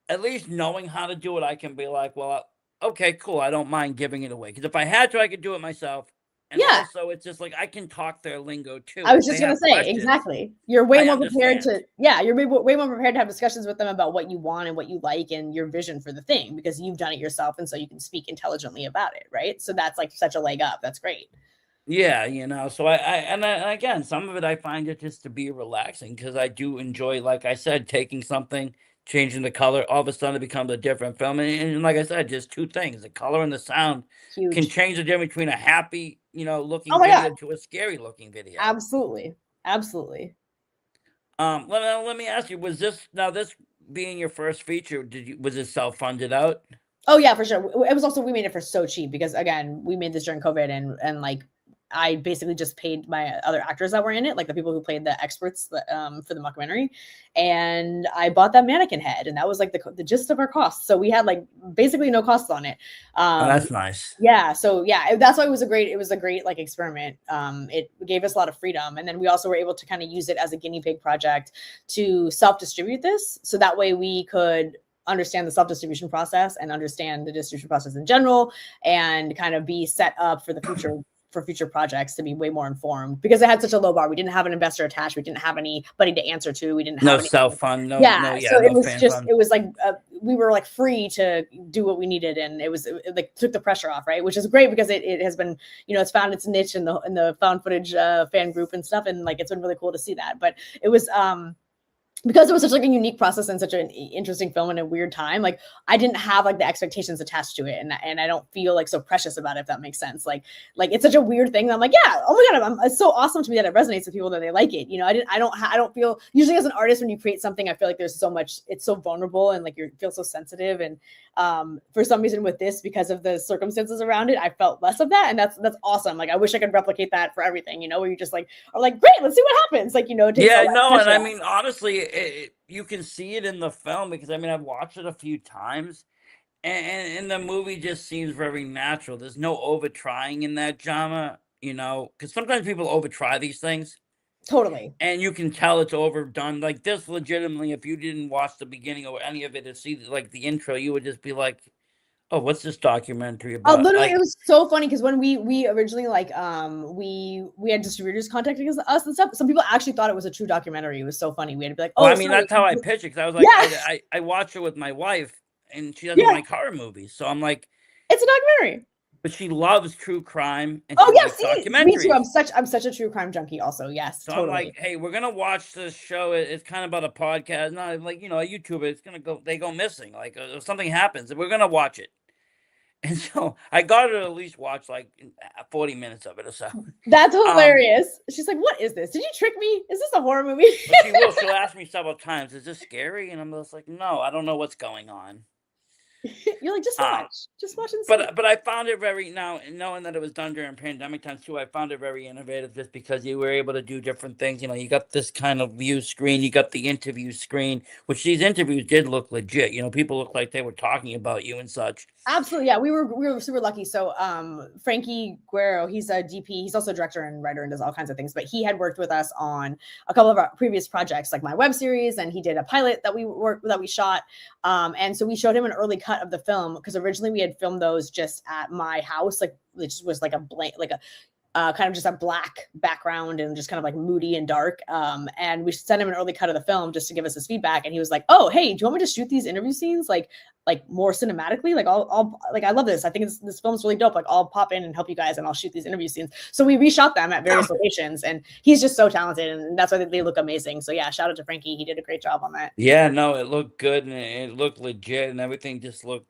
at least knowing how to do it, I can be like, well, okay, cool. I don't mind giving it away, because if I had to, I could do it myself. And also, it's just like I can talk their lingo too. I was just gonna say, exactly. You're way more prepared to, you're way more prepared to have discussions with them about what you want and what you like and your vision for the thing, because you've done it yourself, and so you can speak intelligently about it, right? So that's like such a leg up. That's great. Yeah, so and again, some of it I find it just to be relaxing, because I do enjoy, like I said, taking something, changing the color, all of a sudden it becomes a different film. And like I said, just two things: the color and the sound can change the difference between a happy, looking video to a scary looking video. Absolutely. Let me ask you: was this being your first feature? Was it self-funded out? Oh yeah, for sure. It was also, we made it for so cheap, because again, we made this during COVID, and like I basically just paid my other actors that were in it, like the people who played the experts for the mockumentary, and I bought that mannequin head, and that was like the gist of our costs. So we had like basically no costs on it. Oh, that's nice. Yeah, so yeah, that's why it was a great like experiment. It gave us a lot of freedom, and then we also were able to kind of use it as a guinea pig project to self-distribute this, so that way we could understand the self-distribution process and understand the distribution process in general, and kind of be set up for the future, for future projects, to be way more informed, because it had such a low bar. We didn't have an investor attached. We didn't have anybody to answer to. We didn't No have any. self fund, Yeah, so it no was fan just, fund. it was like we were like free to do what we needed, and it like took the pressure off, right? Which is great, because it has been, you know, it's found its niche in the found footage fan group and stuff, and like it's been really cool to see that. But it was because it was such like a unique process and such an interesting film in a weird time, like I didn't have like the expectations attached to it, and I don't feel like so precious about it, if that makes sense. Like it's such a weird thing that I'm like, yeah, oh my god, it's so awesome to me that it resonates with people, that they like it. You know, I don't feel, usually as an artist, when you create something, I feel like there's so much, it's so vulnerable, and like you feel so sensitive, and for some reason with this, because of the circumstances around it, I felt less of that, and that's awesome. Like I wish I could replicate that for everything, you know, where you just like are like, great, let's see what happens. Like, you know, it takes Yeah, no, and I off. mean, honestly, you can see it in the film, because I mean, I've watched it a few times, and the movie just seems very natural. There's no over trying in that drama, you know, because sometimes people over try these things, Totally. and you can tell it's overdone. Like this, legitimately, if you didn't watch the beginning or any of it to see like the intro, you would just be like, "Oh, what's this documentary Oh, about?" literally, it Like, was so funny, because when we originally like we had distributors contacting us and stuff. Some people actually thought it was a true documentary. It was so funny. We had to be like, well, oh, I mean, sorry. that's how I pitch it, because I was like, Yeah, I watch it with my wife, and she doesn't yeah, like horror movies, so I'm like, it's a documentary. but she loves true crime and Oh she yeah, likes see, me too. documentaries. I'm such a true crime junkie. Also, yes, So I'm like, totally. hey, we're gonna watch this show. It's kind of about a podcast, not like, you know, a YouTuber. It's gonna go, they go missing, like if something happens, and we're gonna watch it. And so I got her to at least watch like 40 minutes of it or so. That's Um, hilarious. She's like, what is this? Did you trick me? Is this a horror movie? but she will. She'll ask me several times, "Is this scary?" And I'm just like, "No, I don't know what's going on." You're like, Um, just watch and see. but I found it very, now knowing that it was done during pandemic times too. I found it very innovative, just because you were able to do different things. You know, you got this kind of view screen, you got the interview screen, which these interviews did look legit. You know, people looked like they were talking about you and such. Absolutely, yeah. We were super lucky. So, Frankie Guerrero, he's a DP. He's also a director and writer and does all kinds of things. But he had worked with us on a couple of our previous projects, like my web series, and he did a pilot that we shot. And so we showed him an early cut of the film, because originally we had filmed those just at my house, like it just was like a blank, like a kind of just a black background and just kind of like moody and dark. And we sent him an early cut of the film just to give us his feedback. And he was like, "Oh, hey, do you want me to shoot these interview scenes like more cinematically? Like I'll like I love this. I think this film's really dope. Like I'll pop in and help you guys, and I'll shoot these interview scenes." So we reshot them at various locations, and he's just so talented, and that's why they look amazing. So yeah, shout out to Frankie. He did a great job on that. Yeah, no, it looked good, and it looked legit, and everything just looked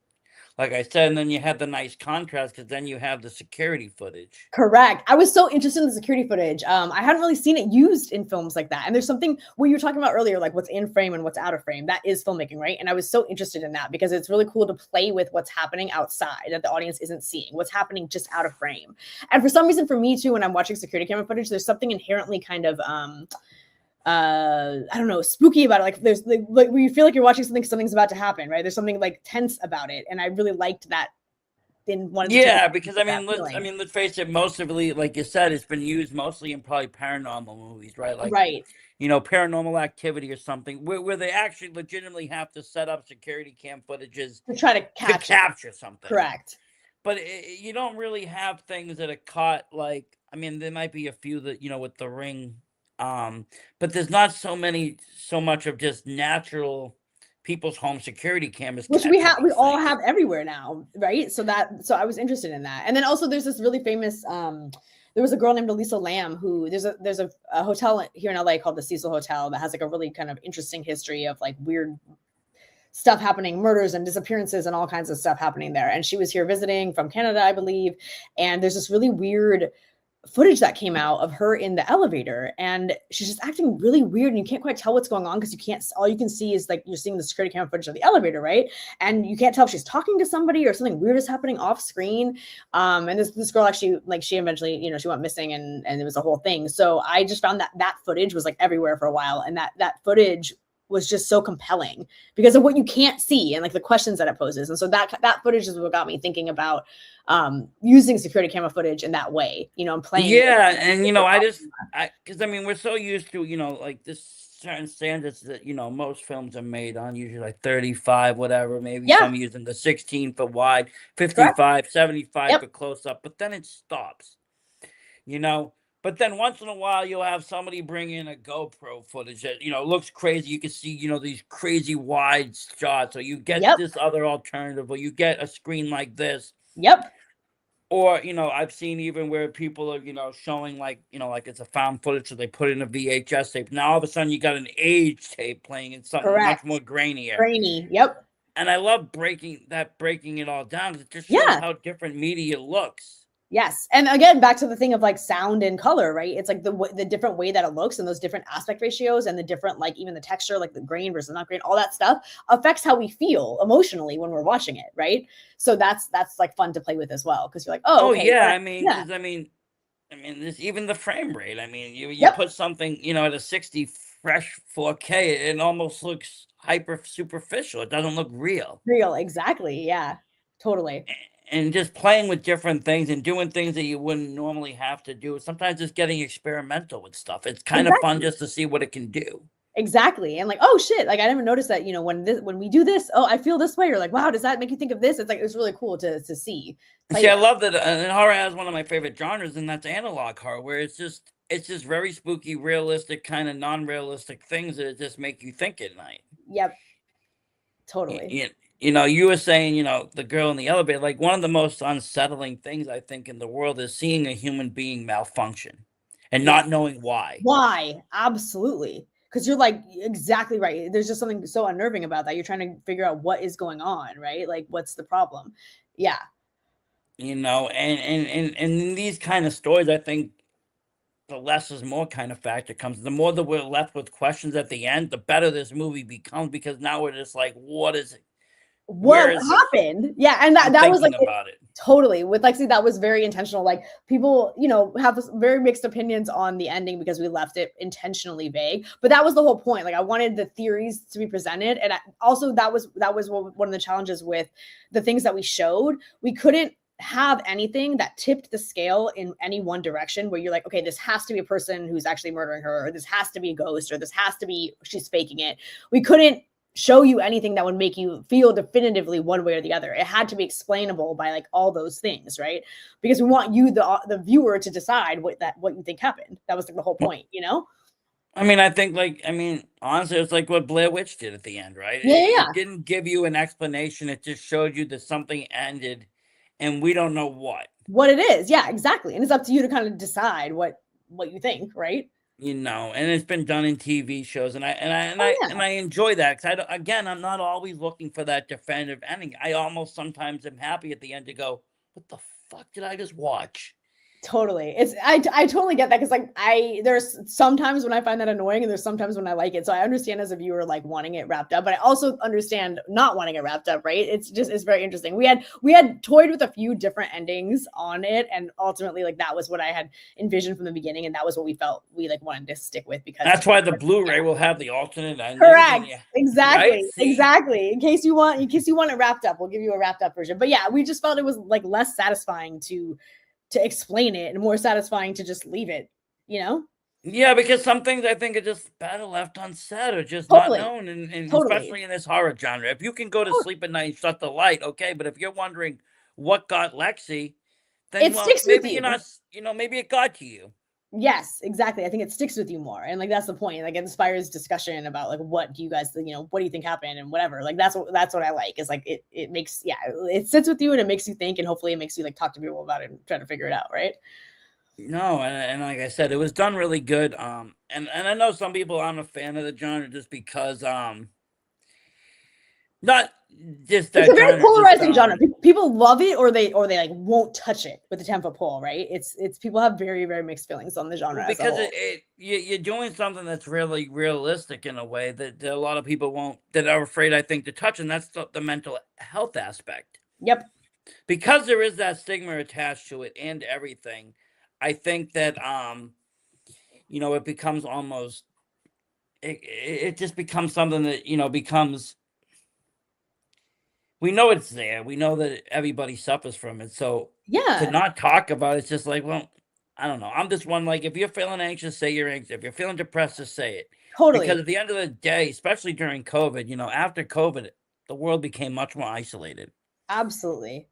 like I said. And then you had the nice contrast, because then you have the security footage. Correct. I was so interested in the security footage. I hadn't really seen it used in films like that. And there's something what you were talking about earlier, like what's in frame and what's out of frame. That is filmmaking, right? And I was so interested in that, because it's really cool to play with what's happening outside that the audience isn't seeing, what's happening just out of frame. And for some reason, for me too, when I'm watching security camera footage, there's something inherently kind of I don't know, spooky about it. Like there's like where you feel like you're watching something's about to happen, right? There's something like tense about it. And I really liked that, in wanted to take Yeah, because I that mean, feeling. let's face it. Most of it, like you said, it's been used mostly in probably paranormal movies, right? Like, Right. you know, Paranormal Activity or something, where they actually legitimately have to set up security cam footages To try to to catch it. capture something. Correct. But you don't really have things that are caught. Like, I mean, there might be a few that, you know, with the Ring, but there's not so much of just natural people's home security cameras Which catching we these all things. have everywhere now, right? So I was interested in that. And then also there's this really famous there was a girl named Elisa Lamb who there's a hotel here in LA called the Cecil Hotel that has like a really kind of interesting history of like weird stuff happening, murders and disappearances and all kinds of stuff happening there. And she was here visiting from Canada, I believe. And there's this really weird footage that came out of her in the elevator, and she's just acting really weird, and you can't quite tell what's going on because you can't, all you can see is like you're seeing the security camera footage of the elevator, right? And you can't tell if she's talking to somebody or something weird is happening off screen. And this girl actually, like, she eventually, you know, she went missing, and it was a whole thing. So I just found that footage was like everywhere for a while, and that footage was just so compelling because of what you can't see and like the questions that it poses. And so that footage is what got me thinking about using security camera footage in that way, you know, and playing. Yeah, and because I mean, we're so used to, like this certain standards that, most films are made on, usually like 35, whatever, maybe Yeah, some using the 16 for wide, correct. 55, 75 Yep. for close up, but then it stops, you know. But then once in a while, you'll have somebody bring in a GoPro footage that, looks crazy. You can see, these crazy wide shots, or you get Yep. this other alternative, or you get a screen like this. Yep. Or, I've seen even where people are, showing like it's a found footage, so they put in a VHS tape. Now all of a sudden you got an age tape playing in something much more Correct. grainier. Grainy. Yep. And I love breaking it all down, because it just shows Yeah. how different media looks. Yes. And again, back to the thing of like sound and color, right? It's like the different way that it looks, and those different aspect ratios, and the different, like, even the texture, like the grain versus not grain, all that stuff affects how we feel emotionally when we're watching it, right? So that's like fun to play with as well, because you're like, oh, Oh okay, yeah, yeah, because this, even the frame rate. I mean, you yep, put something, at a 60 fresh 4K, it almost looks hyper superficial. It doesn't look real. real, exactly, yeah, totally, And just playing with different things and doing things that you wouldn't normally have to do. Sometimes just getting experimental with stuff. It's kind of fun exactly. just to see what it can do. Exactly. And like, oh shit, like I never noticed that, you know, when we do this, oh, I feel this way. Or like, wow, does that make you think of this? It's like, it's really cool to see, And play see, I with. love that, and horror has one of my favorite genres, and that's analog horror, where it's just very spooky, realistic, kind of non-realistic things that just make you think at night. Yep, You, totally. you, you were saying, the girl in the elevator, like one of the most unsettling things I think in the world is seeing a human being malfunction and Yes. not knowing why. Why? Absolutely. Because you're like exactly right. There's just something so unnerving about that. You're trying to figure out what is going on, right? Like what's the problem? Yeah. And in these kind of stories, I think the less is more kind of factor comes. The more that we're left with questions at the end, the better this movie becomes, because now we're just like, what is it? Where What is this? happened? Yeah, and I'm that was like thinking about it. totally with Lexi. That was very intentional. Like people, you know, have very mixed opinions on the ending because we left it intentionally vague. But that was the whole point. Like I wanted the theories to be presented, and also that was one of the challenges with the things that we showed. We couldn't have anything that tipped the scale in any one direction where you're like, okay, this has to be a person who's actually murdering her, or this has to be a ghost, or this has to be she's faking it. We couldn't show you anything that would make you feel definitively one way or the other. It had to be explainable by like all those things, right? Because we want you, the viewer, to decide what you think happened. That was like the whole Well, point, you know? I think, honestly, it's like what Blair Witch did at the end, right? Yeah, yeah, It yeah. didn't give you an explanation. It just showed you that something ended, and we don't know what. What it is, yeah, exactly. And it's up to you to kind of decide what you think, right? And it's been done in TV shows, and Oh yeah, I enjoy that, because again, I'm not always looking for that definitive ending. I almost sometimes am happy at the end to go, "What the fuck did I just watch?" totally. I totally get that because like there's sometimes when I find that annoying and there's sometimes when I like it. So I understand as a viewer like wanting it wrapped up, but I also understand not wanting it wrapped up, right? It's very interesting. We had toyed with a few different endings on it, and ultimately like that was what I had envisioned from the beginning, and that was what we felt we like wanted to stick with because That's why the yeah. Blu-ray will have the alternate endings, and Correct. yeah, right? Exactly. See, Exactly. In case you want it wrapped up, we'll give you a wrapped up version. But yeah, we just felt it was like less satisfying to explain it and more satisfying to just leave it, you know? yeah, because some things I think are just better left unsaid or just not Totally. known, and Totally. especially in this horror genre. If you can go to Oh, sleep at night and shut the light, okay, but if you're wondering what got Lexi, then, it well, sticks with maybe you're you. not, maybe it got to you. Yes, exactly. I think it sticks with you more. And like that's the point. Like it inspires discussion about like what do you guys, what do you think happened and whatever. Like that's what I like. Is like it makes it sits with you and it makes you think and hopefully it makes you like talk to people about it and try to figure it out, right? No, and like I said, it was done really good. And I know some people aren't a fan of the genre just because, not just It's that a very genre just polarizing genre. People love it or they like won't touch it with the 10-foot pole, right? It's people have very, very mixed feelings on the genre well, as a because whole. you're doing something that's really realistic in a way that a lot of people won't, that are afraid, I think, to touch, and that's the mental health aspect. Yep. Because there is that stigma attached to it and everything, I think that it becomes almost it just becomes something that becomes, we know it's there. We know that everybody suffers from it. So to Yeah, not talk about it's just like, well, I don't know. I'm just one, like, if you're feeling anxious, say you're anxious. If you're feeling depressed, just say it. Because totally. at the end of the day, especially during COVID, after COVID, the world became much more isolated. Absolutely.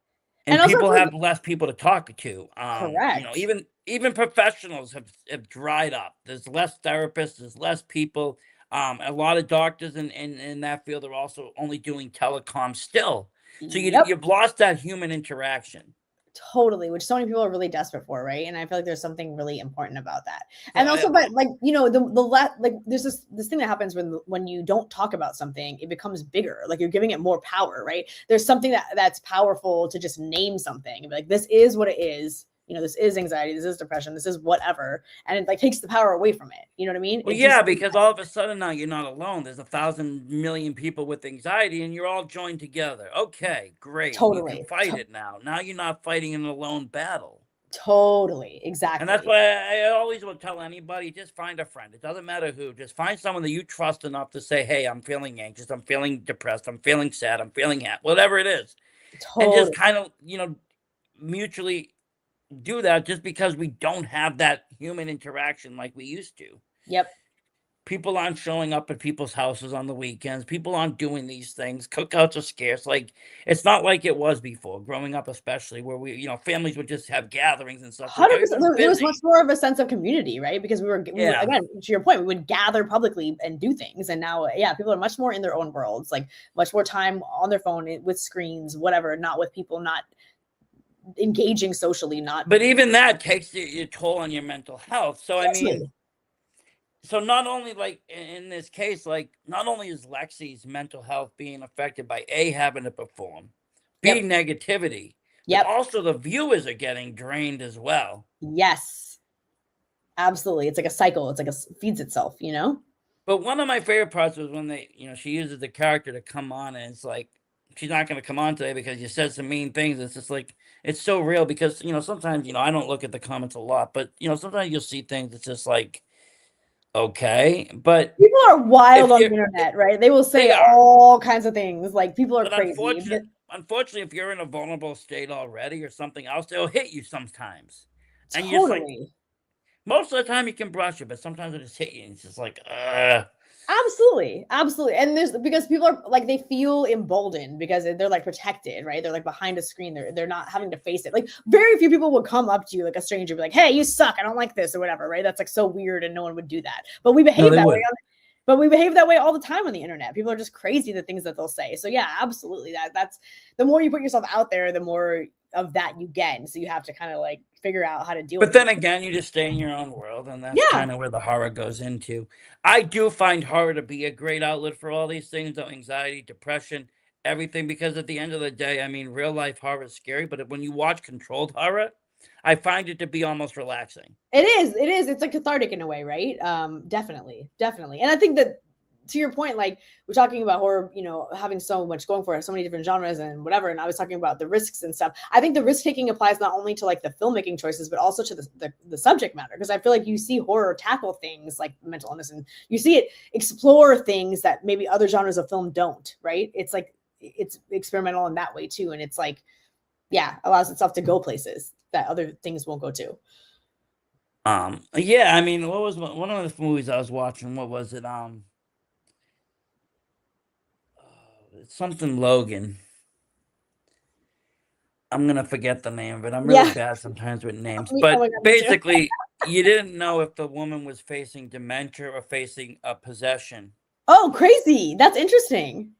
And And also people like have less people to talk to. correct. Even professionals have dried up. There's less therapists, there's less people. A lot of doctors in that field are also only doing telecom still. So Yep. you've lost that human interaction. Totally, which so many people are really desperate for, right? And I feel like there's something really important about that. So And also, but like like there's this thing that happens when you don't talk about something, it becomes bigger. Like you're giving it more power, right? There's something that's powerful to just name something and be like, this is what it is. This is anxiety, this is depression, this is whatever, and it like takes the power away from it. You know what I mean? well, It just yeah, because all of a sudden now you're not alone. There's 1,000,000,000 people with anxiety, and you're all joined together. Okay, great. You can totally, fight it now. Now you're not fighting an alone battle. totally, And that's exactly, why I always will tell anybody, just find a friend. It doesn't matter who. Just find someone that you trust enough to say, hey, I'm feeling anxious. I'm feeling depressed. I'm feeling sad. I'm feeling happy, whatever it is. And just totally. kind of, mutually do that, just because we don't have that human interaction like we used to. Yep. People aren't showing up at people's houses on the weekends. People aren't doing these things. Cookouts are scarce. Like, it's not like it was before, growing up, especially where families would just have gatherings and stuff. Like, 100%. everyone's There was much busy. more of a sense of community, right? Because we were Yeah. again, to your point, we would gather publicly and do things, and now, yeah, people are much more in their own worlds, like much more time on their phone with screens, whatever, not with people, not engaging socially, not But even that takes your toll on your mental health. So, I mean, hugely. so not only, like, in this case, like, not only is Lexi's mental health being affected by A, having to perform, B, Yep, negativity, but yep, also the viewers are getting drained as well. yes, absolutely. It's like a cycle. It's like feeds itself, you know. But one of my favorite parts was when she uses the character to come on, and it's like, she's not going to come on today because you said some mean things. It's just like, it's so real because, sometimes, I don't look at the comments a lot, but, sometimes you'll see things that's just like, okay. But People are wild if on the you're, internet, right? They will say they are. all kinds of things. Like people are But crazy. unfortunately, if you're in a vulnerable state already or something else, they'll hit you sometimes. And you're just like, Totally. most of the time you can brush it, but sometimes it just hit you and it's just like, Absolutely, absolutely. And there's because people are like they feel emboldened because they're like protected, right? They're like behind a screen. They're not having to face it. Like very few people would come up to you like a stranger, be like, "Hey, you suck. I don't like this" or whatever, right? That's like so weird, and no one would do that. But we no, behave they that way. wouldn't. But we behave that way all the time on the internet. People are just crazy the things that they'll say. So yeah, absolutely. That's the more you put yourself out there, the more of that you get. And so you have to kind of like figure out how to deal But with it. then again, you just stay in your own world, and that's Yeah, kind of where the horror goes into. I do find horror to be a great outlet for all these things, though, anxiety, depression, everything, because at the end of the day, I mean, real life horror is scary, but when you watch controlled horror, I find it to be almost relaxing. it is. It is. It's like cathartic in a way, right? Definitely, definitely. And I think that to your point, like we're talking about horror, having so much going for it, so many different genres and whatever. And I was talking about the risks and stuff. I think the risk taking applies not only to like the filmmaking choices, but also to the subject matter. Because I feel like you see horror tackle things like mental illness, and you see it explore things that maybe other genres of film don't. Right? It's like it's experimental in that way too, and it's like yeah, allows itself to go places that other things won't go to. Yeah, I mean, what was one of the movies I was watching? What was it? Something Logan. I'm gonna forget the name of it. I'm really Yeah. bad sometimes with names. Oh my But god, me too. basically, you didn't know if the woman was facing dementia or facing a possession. Oh, crazy. That's interesting.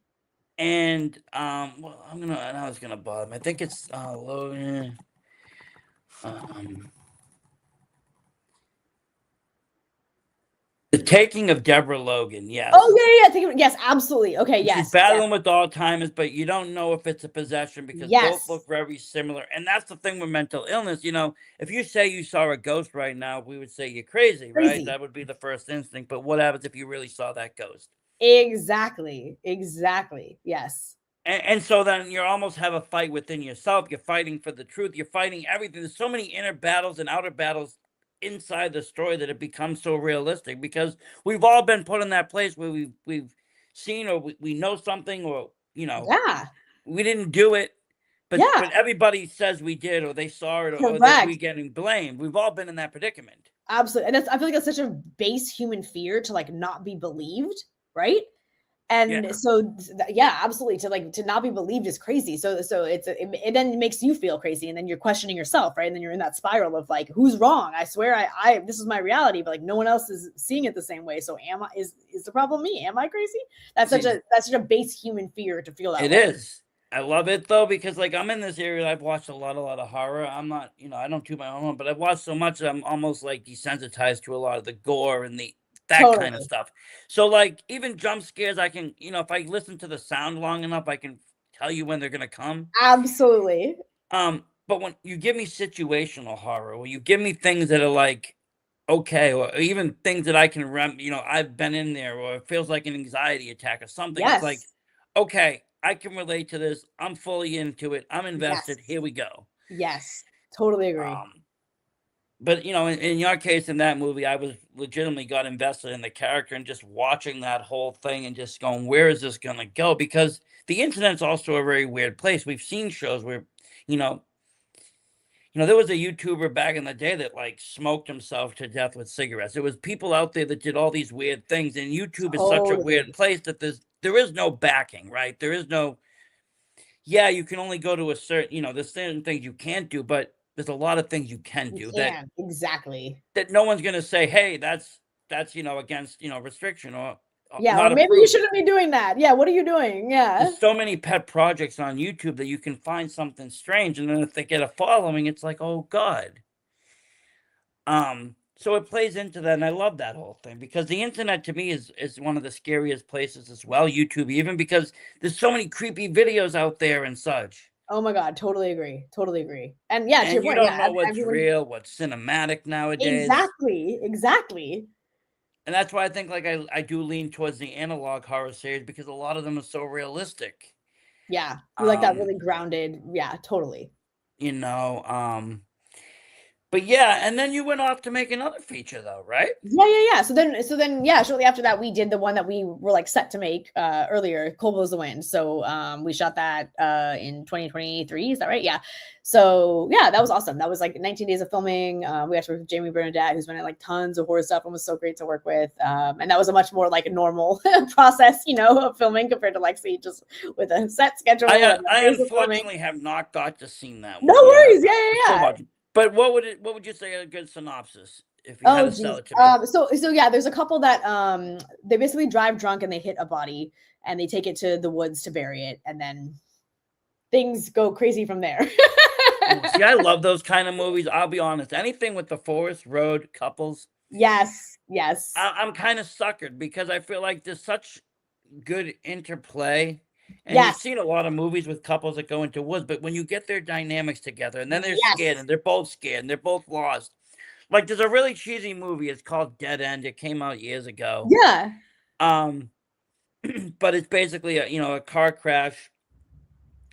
And well, now it's gonna bother me. I think it's Logan. Taking of Deborah Logan, Oh yes. yes, absolutely. Okay, She's yes, battling with Alzheimer's, but you don't know if it's a possession because both yes, look very similar. And that's the thing with mental illness. If you say you saw a ghost right now, we would say you're crazy, right? crazy. That would be the first instinct. But what happens if you really saw that ghost? Exactly, exactly. Yes, And so then you almost have a fight within yourself. You're fighting for the truth. You're fighting everything. There's so many inner battles and outer battles inside the story that it becomes so realistic because we've all been put in that place where we've seen or we know something or yeah, we didn't do it, yeah, but everybody says we did or they saw it or that we correct. getting blamed. We've all been in that predicament. Absolutely. And I feel like that's such a base human fear to like not be believed, right? And Yeah. so yeah, absolutely, to not be believed is crazy. So it then makes you feel crazy, and then you're questioning yourself, right? And then you're in that spiral of like, who's wrong? I swear I this is my reality, but like no one else is seeing it the same way. So am I is the problem me? Am I crazy? See, That's such a base human fear to feel that it way. is. I love it though because like I'm in this area. I've watched a lot of horror. I'm not, I don't do my own, but I've watched so much that I'm almost like desensitized to a lot of the gore and the that kind of Totally. stuff. So like even jump scares, I can, if I listen to the sound long enough, I can tell you when they're gonna come. Absolutely. But when you give me situational horror, or you give me things that are like okay, or even things that I can I've been in there, or it feels like an anxiety attack or something. It's like, Yes. okay, I can relate to this. I'm fully into it. I'm Yes. invested. Here we go. Yes. Totally agree. Um, but in your case, in that movie, I was legitimately got invested in the character and just watching that whole thing and just going, where is this gonna go? Because the internet's also a very weird place. We've seen shows where, you know, there was a YouTuber back in the day that like smoked himself to death with cigarettes. There was people out there that did all these weird things, and YouTube is such a weird Totally. place that there is no backing, right? There is no, yeah, you can only go to a certain, there's certain things you can't do, but there's a lot of things you can You do that can. Exactly. no one's gonna say, hey, that's against restriction or Yeah, or not maybe you approved. shouldn't be doing that. Yeah, what are you doing? Yeah. There's so many pet projects on YouTube that you can find something strange, and then if they get a following, it's like, oh God. So it plays into that, and I love that whole thing because the internet to me is one of the scariest places as well. YouTube, even because there's so many creepy videos out there and such, Oh my god, totally agree. Totally agree. And yeah, to your and you point, don't yeah, know what's everyone real, what's cinematic nowadays. exactly, exactly. And that's why I think like I do lean towards the analog horror series because a lot of them are so realistic. Yeah, you like that Um, really grounded. Yeah, totally. you know, um, but yeah, and then you went off to make another feature though, right? Yeah. So then, yeah, shortly after that, we did the one that we were like set to make earlier, Cold Blows the Wind. So we shot that in 2023. Is that right? Yeah. So yeah, that was awesome. That was like 19 days of filming. We actually worked with Jamie Bernadette, who's been in like tons of horror stuff and was so great to work with. And that was a much more like normal process, of filming compared to like say just with a set schedule and I days of filming. unfortunately have not got to seen that No one yet. worries. So Yeah. much. But what would you say a good synopsis if you had Oh to sell geez. it to me? So yeah, there's a couple that they basically drive drunk and they hit a body and they take it to the woods to bury it, and then things go crazy from there. Oh, see, I love those kind of movies. I'll be honest. Anything with the forest, road, couples, Yes, yes, I'm kind of suckered because I feel like there's such good interplay. And you've yes, seen a lot of movies with couples that go into woods, but when you get their dynamics together and then they're scared yes. and they're both scared and they're both lost. Like there's a really cheesy movie. It's called Dead End. It came out years ago. Yeah, Um, but it's basically a car crash,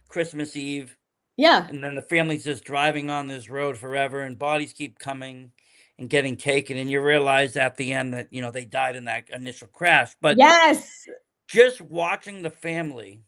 Christmas Eve, yeah. and then the family's just driving on this road forever, and bodies keep coming and getting taken, and you realize at the end that they died in that initial crash. But Yes, just watching the family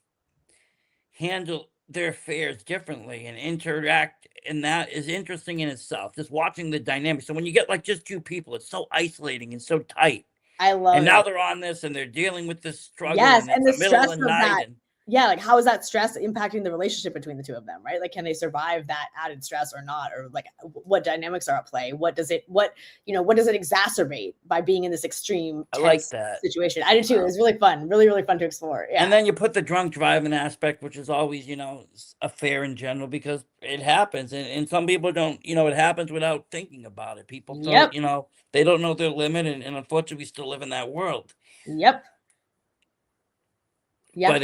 handle their affairs differently and interact, and that is interesting in itself. Just watching the dynamics. So when you get like just two people, it's so isolating and so tight. I And love now it. they're on this and they're dealing with this struggle Yes, and and it's the the middle stress of the of night that. and Yeah, like how is that stress impacting the relationship between the two of them, right? Like, can they survive that added stress or not? Or like what dynamics are at play? What does it exacerbate by being in this extreme I like tense that. situation? I did too. It was really fun, really, really fun to explore. Yeah. And then you put the drunk driving aspect, which is always, a fair in general because it happens. And some people don't, it happens without thinking about it. People don't, Yep. they don't know their limit. And unfortunately, we still live in that world. Yep. Yeah. But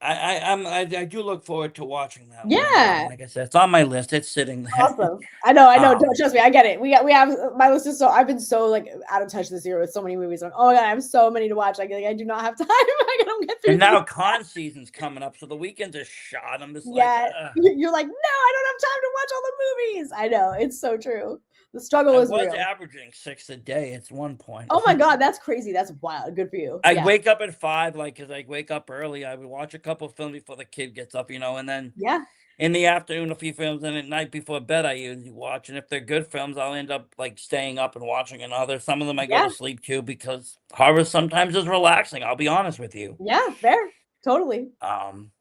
I do look forward to watching that one. Yeah. Like I said, it's on my list. It's sitting there. Awesome. I know. Don't Um, trust me. I get it. We have my list is so I've been so like out of touch this year with so many movies. I'm, oh my god, I have so many to watch. Like I do not have time. I don't get through. and now con season's coming up, so the weekends are shot. I'm just like, Yeah, you're like, no, I don't have time to watch all the movies. I know it's so true. The struggle I is was real. averaging 6 a day at one point. Oh my god, that's crazy. That's wild. Good for you. I Yeah, wake up at 5, like, cause I wake up early. I would watch a couple films before the kid gets up, and then yeah, in the afternoon, a few films, and at night before bed, I usually watch. And if they're good films, I'll end up like staying up and watching another. Some of them I go yeah, to sleep to because horror sometimes is relaxing. I'll be honest with you. yeah. Fair. Totally. Um,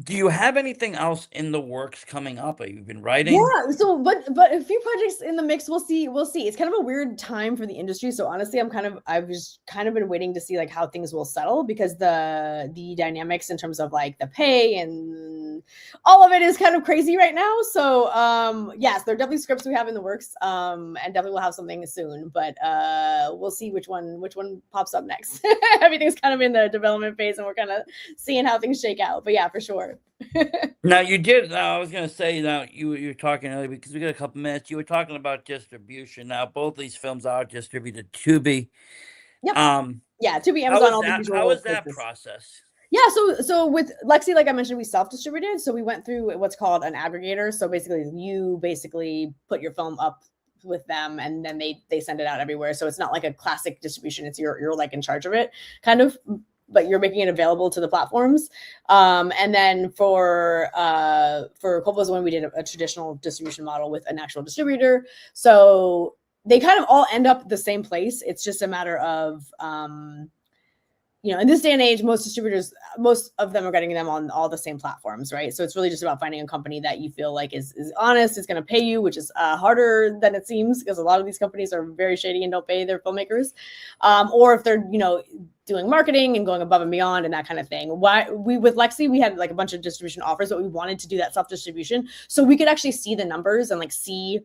do you have anything else in the works coming up? Have you been writing? Yeah, so but a few projects in the mix. We'll see. We'll see. It's kind of a weird time for the industry. So honestly, I've just kind of been waiting to see like how things will settle because the dynamics in terms of like the pay and all of it is kind of crazy right now. So yes, there are definitely scripts we have in the works. And definitely we'll have something soon. But we'll see which one pops up next. Everything's kind of in the development phase and we're kind of seeing how things shake out. But yeah, for sure. Now you did. I was going to say now you were talking earlier because we got a couple minutes. You were talking about distribution. Now both these films are distributed to be. Yep. Um, Yeah, to be how Amazon, is all the that? usual How is that places. process? Yeah, so with Lexi, like I mentioned, we self-distributed. So we went through what's called an aggregator. So basically, you basically put your film up with them, and then they send it out everywhere. So it's not like a classic distribution. It's you're like in charge of it, kind of. But you're making it available to the platforms. And then for Coppola's one, we did a traditional distribution model with an actual distributor. So they kind of all end up the same place. It's just a matter of in this day and age, most of them are getting them on all the same platforms, right? So it's really just about finding a company that you feel like is honest, is going to pay you, which is harder than it seems because a lot of these companies are very shady and don't pay their filmmakers, or if they're doing marketing and going above and beyond and that kind of thing. With Lexi, we had like a bunch of distribution offers, but we wanted to do that self-distribution so we could actually see the numbers and like see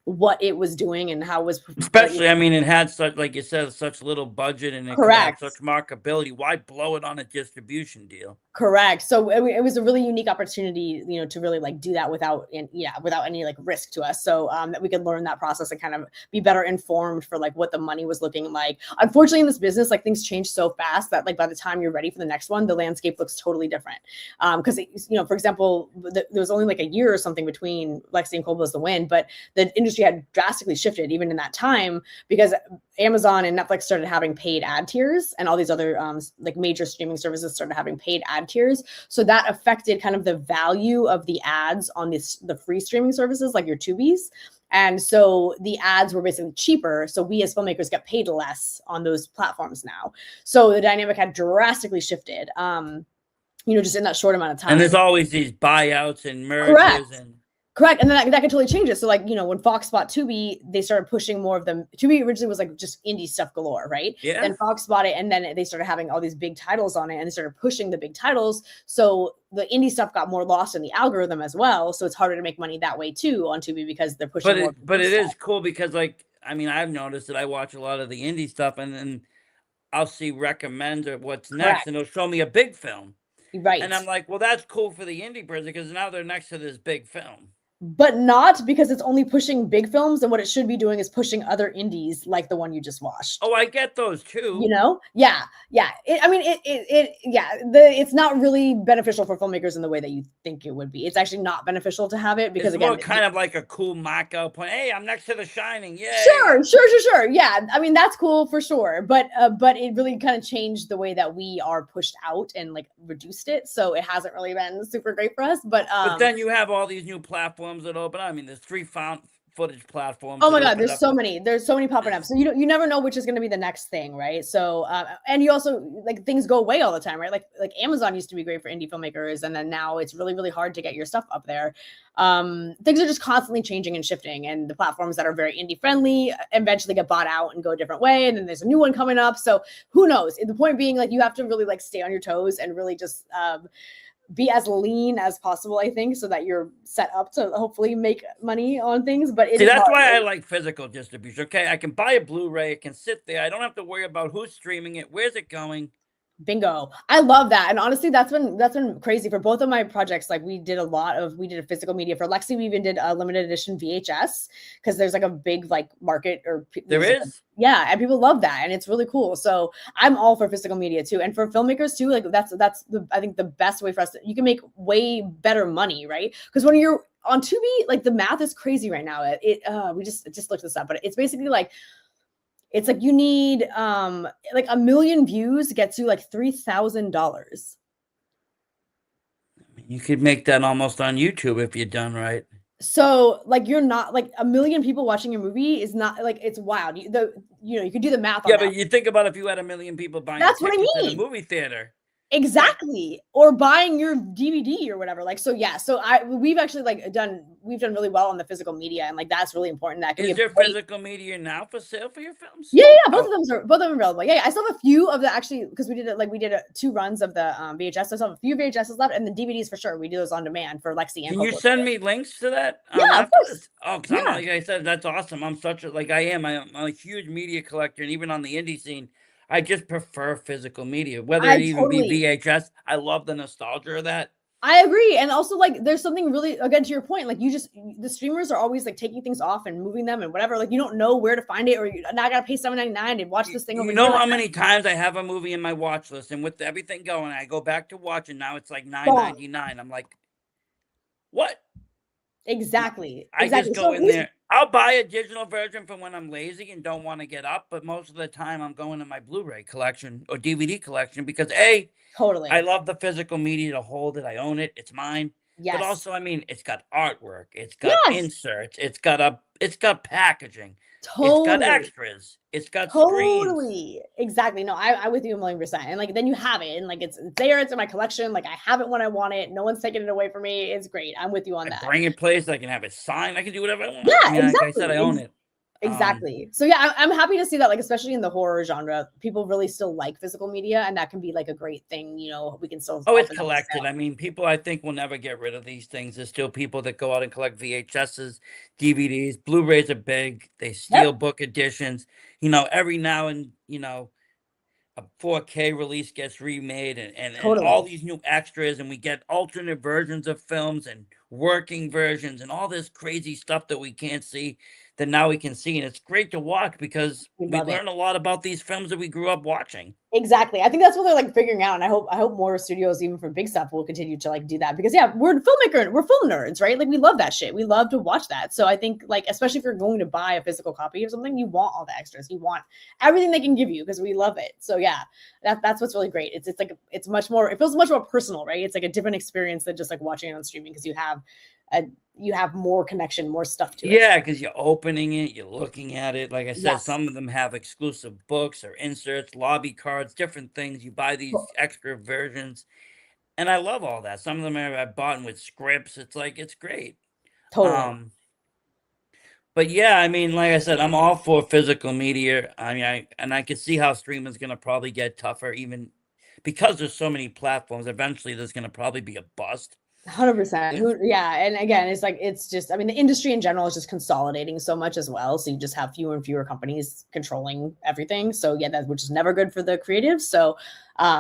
what it was doing and how it was. Especially, I mean, it had such, like you said, such little budget and it could have Correct. such marketability. Why blow it on a distribution deal? Correct. So it was a really unique opportunity, to really like do that without any like risk to us. So that we could learn that process and kind of be better informed for like what the money was looking like. Unfortunately, in this business, like things change so fast that like by the time you're ready for the next one, the landscape looks totally different. Because for example, there was only like a year or something between Lexi and Cold The Wind, but the industry had drastically shifted even in that time because Amazon and Netflix started having paid ad tiers, and all these other like major streaming services started having paid ad tiers. So that affected kind of the value of the ads on the free streaming services like your Tubies. And so the ads were basically cheaper. So we as filmmakers get paid less on those platforms now. So the dynamic had drastically shifted, just in that short amount of time. And there's always these buyouts and mergers. Correct. Correct. And then that could totally change it. So like, when Fox bought Tubi, they started pushing more of them. Tubi originally was like just indie stuff galore, right? Yeah. Then Fox bought it and then they started having all these big titles on it and they started pushing the big titles. So the indie stuff got more lost in the algorithm as well. So it's harder to make money that way too on Tubi because they're pushing more. But it is cool because like, I mean, I've noticed that I watch a lot of the indie stuff and then I'll see recommends or what's next. Correct. And they'll show me a big film. Right. And I'm like, well, that's cool for the indie person because now they're next to this big film. But not because it's only pushing big films, and what it should be doing is pushing other indies like the one you just watched. Oh, I get those too. Yeah. It's not really beneficial for filmmakers in the way that you think it would be. It's actually not beneficial to have it because it's more kind of like a cool mock-out point. Hey, I'm next to The Shining. Yeah. Sure. Yeah, I mean that's cool for sure, but it really kind of changed the way that we are pushed out and like reduced it. So it hasn't really been super great for us. But then you have all these new platforms that open. I mean, there's footage platforms Oh that my God, open there's up. so many. There's so many popping up. So you never know which is going to be the next thing, right? So and you also like things go away all the time, right? Like Amazon used to be great for indie filmmakers, and then now it's really really hard to get your stuff up there. Things are just constantly changing and shifting, and the platforms that are very indie friendly eventually get bought out and go a different way, and then there's a new one coming up. So who knows? The point being, like, you have to really like stay on your toes and really just be as lean as possible, I think, so that you're set up to hopefully make money on things. But it See, is that's hard. why I like physical distribution. Okay, I can buy a Blu-ray, it can sit there. I don't have to worry about who's streaming it, where's it going. Bingo. I love that. And honestly, that's been crazy for both of my projects. Like we did a physical media for Lexi. We even did a limited edition VHS because there's like a big like market or There like is? yeah, and people love that and it's really cool. So I'm all for physical media too. And for filmmakers too, like that's I think the best way for us to, you can make way better money, right? Because when you're on Tubi, like the math is crazy right now. We just looked this up, but it's basically like it's like you need like 1 million views gets you like $3,000. You could make that almost on YouTube if you're done right. So like you're not like 1 million people watching your movie is not like it's wild. You could do the math on Yeah, that. but you think about if you had 1 million people buying That's what I tickets in a mean. movie theater. Exactly. Or buying your DVD or whatever. Like, so yeah. So we've actually we've done really well on the physical media, and like that's really important. That can Is be there a great, physical media now for sale for your films? yeah, both Oh, of them are available. Yeah, I still have a few of the actually because we did 2 runs of the VHS. So I still have a few VHSs left, and the DVDs for sure. We do those on demand for Lexi and can you Coco. send me links to that Yeah, of after course. this? Oh, because I'm Yeah, like I said, that's awesome. I'm such a like I am. I'm a huge media collector, and even on the indie scene, I just prefer physical media, whether I it even be totally VHS. I love the nostalgia of that. I agree. And also like there's something really again to your point, like the streamers are always like taking things off and moving them and whatever. Like you don't know where to find it, or now I gotta pay $7.99 to watch this thing over You here. know Like how many times I have a movie in my watch list, and with everything going, I go back to watch, and now it's like gone. $9.99. I'm like, what? Exactly. I just Exactly. go So in there. I'll buy a digital version for when I'm lazy and don't want to get up, but most of the time I'm going to my Blu-ray collection or DVD collection because A, I totally. love the physical media to hold it. I own it. It's mine. But Yes. also, I mean, it's got artwork, it's got Yes. inserts, it's got packaging, it's got Totally. extras, it's got screens. Totally. Exactly. No, I with you 1,000,000%. And like then you have it and like it's there, it's in my collection. Like I have it when I want it. No one's taking it away from me. It's great. I'm with you on I that. bring it place. I can have it signed. I can do whatever I want. I Yeah, mean, like I said, I exactly. own it. Exactly. So yeah, I'm happy to see that, like especially in the horror genre, people really still like physical media, and that can be like a great thing. We can still Oh, it's offer that for collected. sale. I mean, people I think will never get rid of these things. There's still people that go out and collect VHSs, DVDs, Blu-rays are big. They steal Yep. book editions. Every now and a 4K release gets remade and all Totally. these new extras, and we get alternate versions of films and working versions and all this crazy stuff that we can't see that now we can see. And it's great to watch because We we love it. learn a lot about these films that we grew up watching. Exactly. I think that's what they're like figuring out. And I hope more studios, even for big stuff, will continue to like do that because yeah, we're film nerds, right? Like we love that shit. We love to watch that. So I think like, especially if you're going to buy a physical copy of something, you want all the extras. You want everything they can give you because we love it. So yeah, that's what's really great. It's like it's much more, it feels much more personal, right? It's like a different experience than just like watching it on streaming because you have more connection, more stuff to it. Yeah, because you're opening it, you're looking at it. Like I said, Yes. some of them have exclusive books or inserts, lobby cards, different things. You buy these extra versions, and I love all that. Some of them I've bought with scripts. It's like it's great. Totally. Um, but yeah, I mean, like I said, I'm all for physical media. I mean, I can see how streaming's gonna probably get tougher, even because there's so many platforms. Eventually, there's gonna probably be a bust. 100%. If Yeah. And again, it's like, it's just, I mean, the industry in general is just consolidating so much as well. So you just have fewer and fewer companies controlling everything. So yeah, which is never good for the creatives. So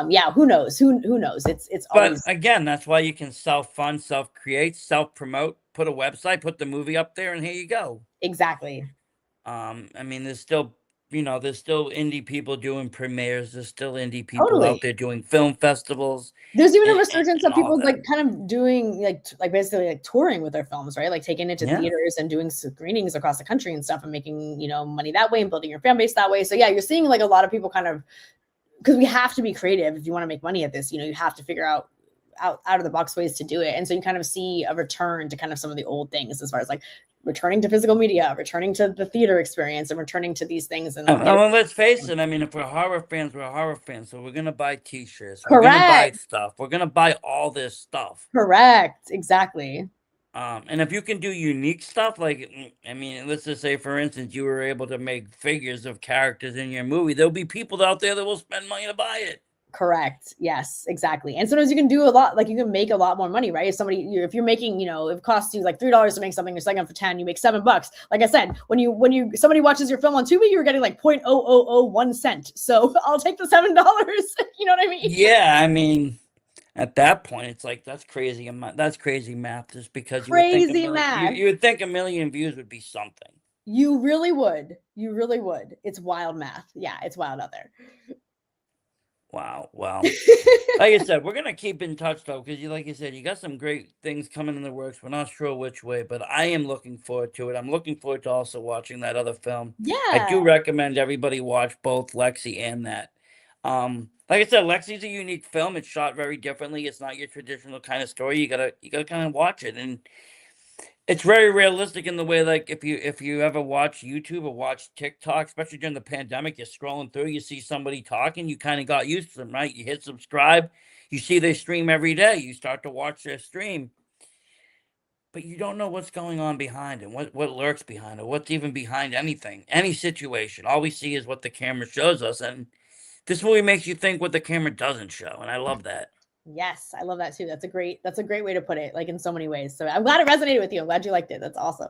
yeah, who knows? Who knows? It's But always again, that's why you can self-fund, self-create, self-promote, put a website, put the movie up there, and here you go. exactly. I mean, there's still indie people doing premieres. There's still indie people out Totally. there doing film festivals There's even a and, resurgence and of all people that. like kind of doing like basically like touring with their films, right? Like taking it to Yeah. theaters and doing screenings across the country and stuff and making, money that way and building your fan base that way. So yeah, you're seeing like a lot of people kind of because we have to be creative if you want to make money at this. You have to figure out of the box ways to do it. And so you kind of see a return to kind of some of the old things as far as like returning to physical media, returning to the theater experience, and returning to these things. And well, let's face it. I mean, if we're horror fans, we're horror fans. So we're gonna buy T-shirts. We're gonna buy correct, stuff. We're gonna buy all this stuff. correct, exactly. And if you can do unique stuff, like, I mean, let's just say, for instance, you were able to make figures of characters in your movie, there'll be people out there that will spend money to buy it. Correct. Yes, exactly. And sometimes you can do a lot, like you can make a lot more money, right? If somebody, if you're making, if it costs you like $3 to make something, you're selling it for 10, you make $7. Like I said, when somebody watches your film on Tubi, you're getting like 0.0001 cent. So I'll take the $7. You know what I mean? Yeah, I mean, at that point, it's like that's crazy. That's crazy math. Just because Crazy math. you would think a million views would be something. You really would. You really would. It's wild math. Yeah, it's wild out there. Wow. Well, like I said, we're gonna keep in touch though, because like you said, you got some great things coming in the works. We're not sure which way, but I am looking forward to it. I'm looking forward to also watching that other film. Yeah. I do recommend everybody watch both Lexi and that. Like I said, Lexi's a unique film. It's shot very differently. It's not your traditional kind of story. You gotta kind of watch it, and it's very realistic in the way, like, if you ever watch YouTube or watch TikTok, especially during the pandemic, you're scrolling through, you see somebody talking, you kind of got used to them, right? You hit subscribe, you see they stream every day, you start to watch their stream, but you don't know what's going on behind it, what lurks behind it, what's even behind anything, any situation. All we see is what the camera shows us, and this movie makes you think what the camera doesn't show, and I love that. Yes, I love that too. That's a great way to put it, like in so many ways. So I'm glad it resonated with you. I'm glad you liked it. That's awesome.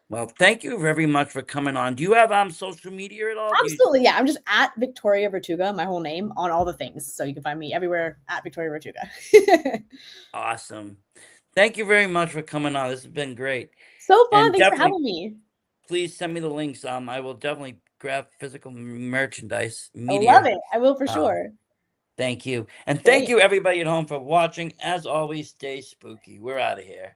Well, thank you very much for coming on. Do you have social media at all? Absolutely, yeah. I'm just at Victoria Vertuga, my whole name, on all the things. So you can find me everywhere at Victoria Vertuga. Awesome. Thank you very much for coming on. This has been great. So fun. Thanks for having me. Please send me the links. I will definitely grab physical merchandise. Media. I love it. I will for sure. Thank you. And thank you everybody at home for watching. As always, stay spooky. We're out of here.